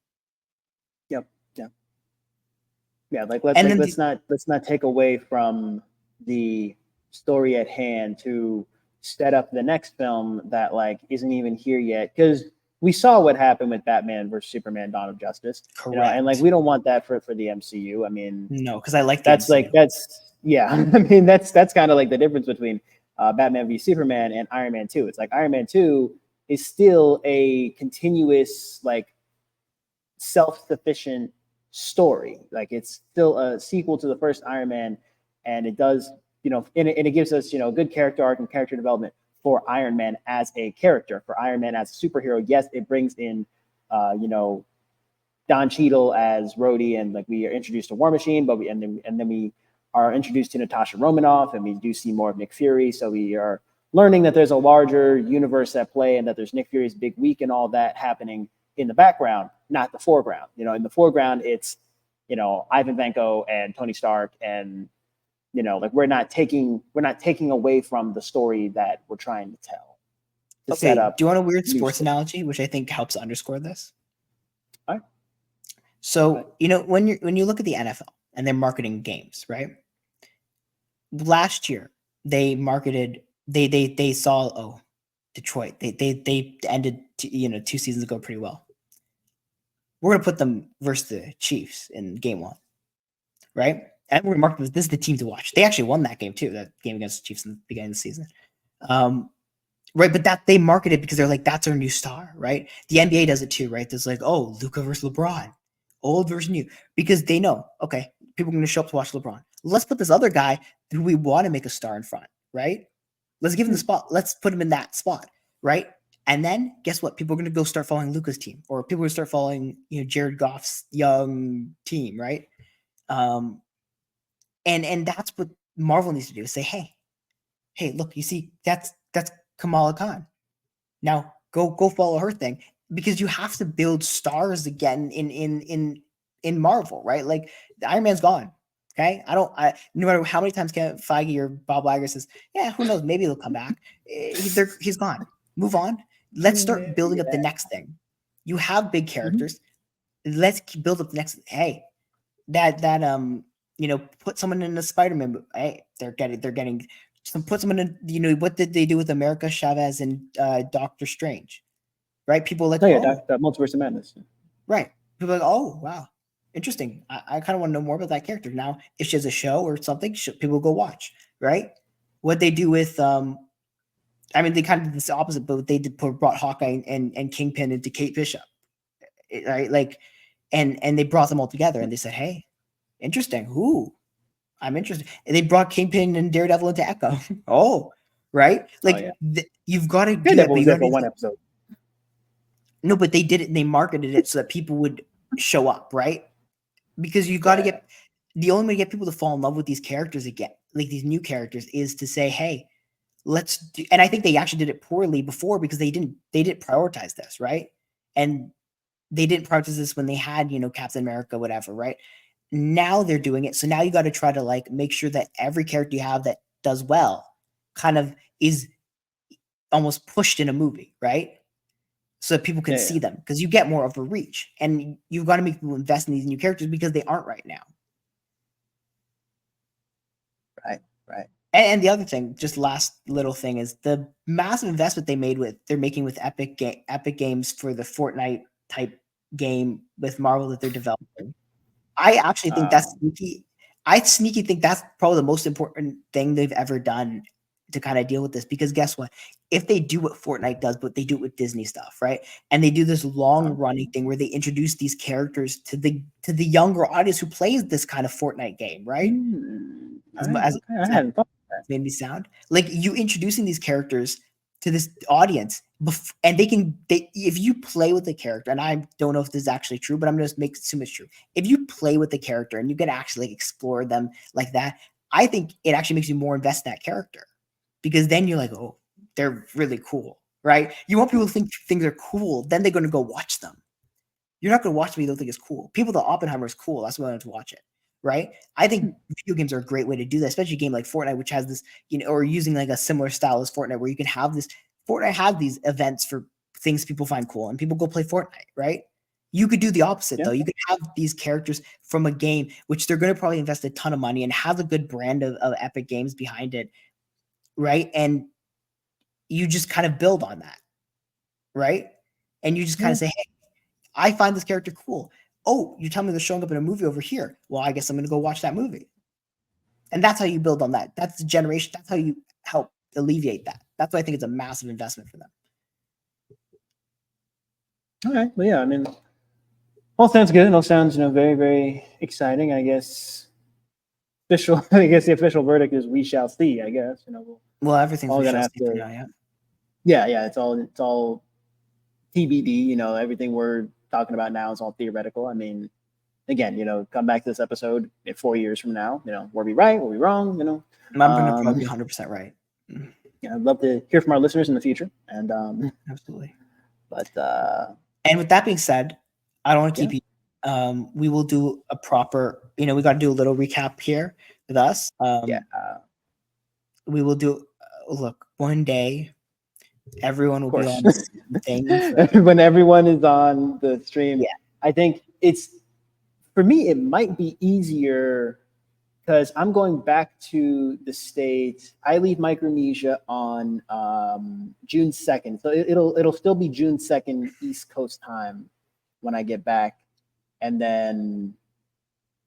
Yep. Yeah. Like, let's not take away from the story at hand to set up the next film that like isn't even here yet, because we saw what happened with Batman versus Superman: Dawn of Justice. Correct. And like, we don't want that for the MCU. I mean, no, because I like that's MCU. I mean, that's kind of like the difference between Batman v Superman and Iron Man 2. It's like, Iron Man 2 is still a continuous, like, self-sufficient story. Like, it's still a sequel to the first Iron Man, and it does, and it gives us, good character arc and character development for Iron Man as a character, for Iron Man as a superhero. Yes, it brings in, Don Cheadle as Rhodey, and like, we are introduced to War Machine, but then we are introduced to Natasha Romanoff, and we do see more of Nick Fury. So we are learning that there's a larger universe at play, and that there's Nick Fury's big week and all that happening in the background, not the foreground. In the foreground, it's, Ivan Vanko and Tony Stark, and like, we're not taking away from the story that we're trying to tell. Okay, set up do you want a weird new sports story. analogy, which I think helps underscore this? All right. So, when you look at the NFL and they're marketing games, right? Last year, they marketed they saw Detroit. They ended 2 seasons ago pretty well. We're gonna put them versus the Chiefs in game 1, right? And we're gonna mark this is the team to watch. They actually won that game too, that game against the Chiefs in the beginning of the season. Right, but that they market it because they're like, that's our new star, right? The NBA does it too, right? There's like, oh, Luka versus LeBron, old versus new, because they know, okay, people are going to show up to watch LeBron. Let's put this other guy who we want to make a star in front, right? Let's give him the spot. Let's put him in that spot, right? And then guess what? People are going to go start following Luka's team, or people are going to start following, Jared Goff's young team, right? And that's what Marvel needs to do: is say, hey, look, you see, that's Kamala Khan. Now go follow her thing, because you have to build stars again in Marvel, right? Like Iron Man's gone. Okay, no matter how many times Kevin Feige or Bob Iger says, yeah, who knows, maybe he'll come back. He's gone. Move on. Let's start building up the next thing. You have big characters. Let's build up the next. Hey, put someone in a Spider-Man. Hey, they're getting put someone in. What did they do with America Chavez and Doctor Strange? Right? People are like, that Multiverse of Madness. Right. People are like, oh wow, interesting. I kind of want to know more about that character now. If she has a show or something, people go watch. Right? What they do with they kind of did this opposite, but they brought Hawkeye and Kingpin into Kate Bishop, right? Like, and they brought them all together, and they said, hey, interesting. Who? I'm interested. And they brought Kingpin and Daredevil into Echo. Oh, right. Like you've got to do that. But you got to one episode. No, but they did it and they marketed it so that people would show up, right? Because you got to get the only way to get people to fall in love with these characters again, like these new characters, is to say, hey, let's do. And I think they actually did it poorly before because they didn't prioritize this, right? And they didn't prioritize this when they had, Captain America, whatever, right? Now they're doing it. So now you got to try to like make sure that every character you have that does well kind of is almost pushed in a movie, right? So that people can see them, because you get more of a reach, and you've got to make people invest in these new characters because they aren't right now. Right. And the other thing, just last little thing, is the massive investment they're making with Epic Games for the Fortnite type game with Marvel that they're developing. I actually think that's sneaky. I sneaky think that's probably the most important thing they've ever done to kind of deal with this, because guess what? If they do what Fortnite does, but they do it with Disney stuff, right? And they do this long running thing where they introduce these characters to the younger audience who plays this kind of Fortnite game, right? I hadn't thought that. Made me sound like you introducing these characters to this audience, and if you play with the character, and I don't know if this is actually true, but I'm going to make assume it's true. If you play with the character and you can actually explore them like that, I think it actually makes you more invest in that character, because then you're like, oh, they're really cool, right? You want people to think things are cool, then they're going to go watch them. You're not going to watch them if you don't think it's cool. People thought Oppenheimer is cool. That's why I wanted to watch it, right? I think video games are a great way to do that, especially a game like Fortnite, which has this, or using like a similar style as Fortnite, where you can have this. Fortnite have these events for things people find cool, and people go play Fortnite, right? You could do the opposite, though. You could have these characters from a game, which they're going to probably invest a ton of money and have a good brand of Epic Games behind it, right? And you just kind of build on that, right? And you just kind of say, hey, I find this character cool. Oh, you tell me they're showing up in a movie over here. Well, I guess I'm going to go watch that movie. And that's how you build on that. That's the generation. That's how you help alleviate that. That's why I think it's a massive investment for them. All right. Well, yeah, I mean, all sounds good. It all sounds, very, very exciting. I guess the official verdict is we shall see, I guess. Well, everything's all we gonna shall have see to, now, yeah. Yeah, it's all TBD, everything we're talking about now is all theoretical. I mean, again, come back to this episode 4 years from now, were we right? Were we wrong? I'm going to probably be 100% right. Yeah, I'd love to hear from our listeners in the future. And absolutely. But and with that being said, I don't want to keep you. We will do a proper, we got to do a little recap here with us. We will do. Look, one day everyone will Of be on course. the same thing. For, When everyone is on the stream, yeah, I think it's for me. It might be easier because I'm going back to the States. I leave Micronesia on June 2nd, so it'll still be June 2nd East Coast time when I get back, and then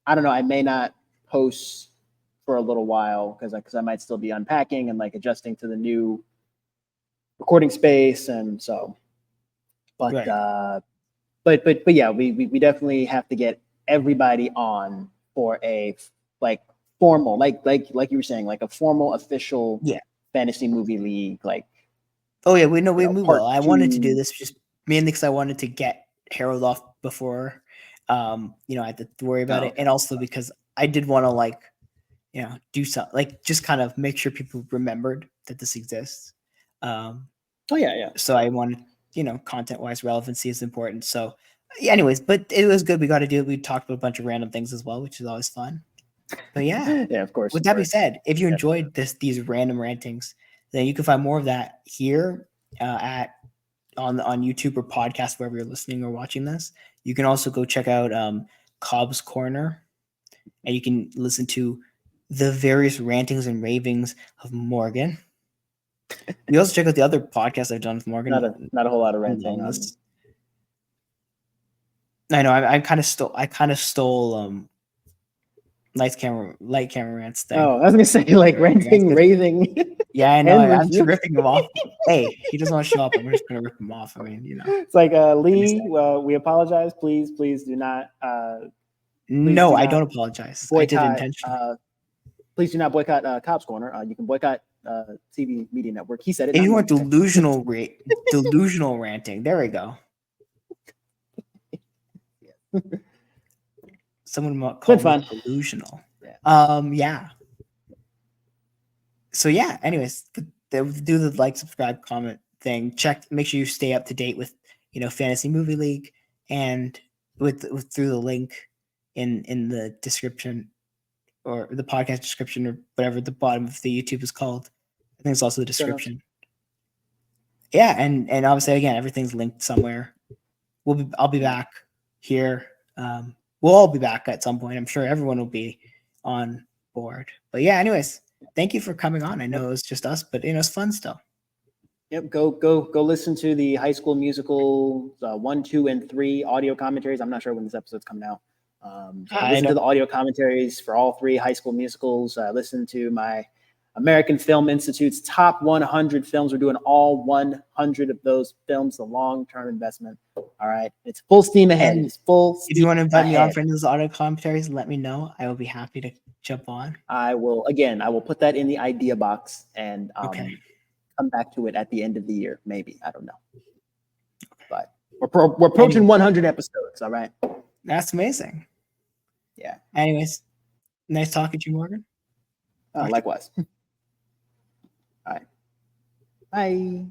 I don't know. I may not post for a little while because I might still be unpacking and like adjusting to the new recording space, and so. But right. but yeah, we definitely have to get everybody on for a like formal, like you were saying, like a formal official Yeah. fantasy movie league, like Oh yeah, we will. part I wanted to do 2. this just mainly because I wanted to get Harold off before, I had to worry about Oh, it, okay. and also because I did want to like, do something like just kind of make sure people remembered that this exists. Um, Oh yeah. so I wanted, content wise relevancy is important. So, yeah, anyways, but it was good. We got to do it. We talked about a bunch of random things as well, which is always fun. But yeah, Yeah, of course, with of that being course. said, if you Yeah. enjoyed these random rantings, then you can find more of that here at on YouTube or podcast wherever you're listening or watching this. You can also go check out Cobb's Corner, and you can listen to the various rantings and ravings of Morgan. You also check out the other podcasts I've done with Morgan. Not a whole lot of on renting on. this. I know I kind of stole light camera rants thing. Oh, I was gonna say like renting, raving, Yeah, I know. and I'm just review. ripping him off. Hey, he doesn't want to show up. I'm just gonna rip him off. I mean, It's like Lee. Well, we apologize. Please do not. Please No, do I not don't apologize. I did it boycott. intentionally. Please do not boycott Cobb's Corner. You can boycott TV Media Network. He said it, If not you me. want delusional ranting, there we go. Someone called me delusional. Yeah. So yeah. Anyways, do the like, subscribe, comment thing. Make sure you stay up to date with Fantasy Movie League, and with through the link in the description or the podcast description or whatever the bottom of the YouTube is called. I think it's also the description. Yeah, and obviously again everything's linked somewhere. I'll be back here. We'll all be back at some point. I'm sure everyone will be on board. But yeah, anyways, thank you for coming on. I know it was just us, but it's fun still. Yep, go listen to the High School Musical 1, 2, and 3 audio commentaries. I'm not sure when this episode's coming out. So listen to the audio commentaries for all 3 High School Musicals. Listen to my American Film Institute's top 100 films. We're doing all 100 of those films, the long-term investment. All right. It's full steam ahead. And it's full steam if you want to invite me on ahead. for any of those audio commentaries, let me know. I will be happy to jump on. I will put that in the idea box and Okay. come back to it at the end of the year. Maybe. I don't know. But we're approaching 100 episodes. All right. That's amazing. Yeah. Anyways, nice talking to you, Morgan. Likewise. All right. Bye.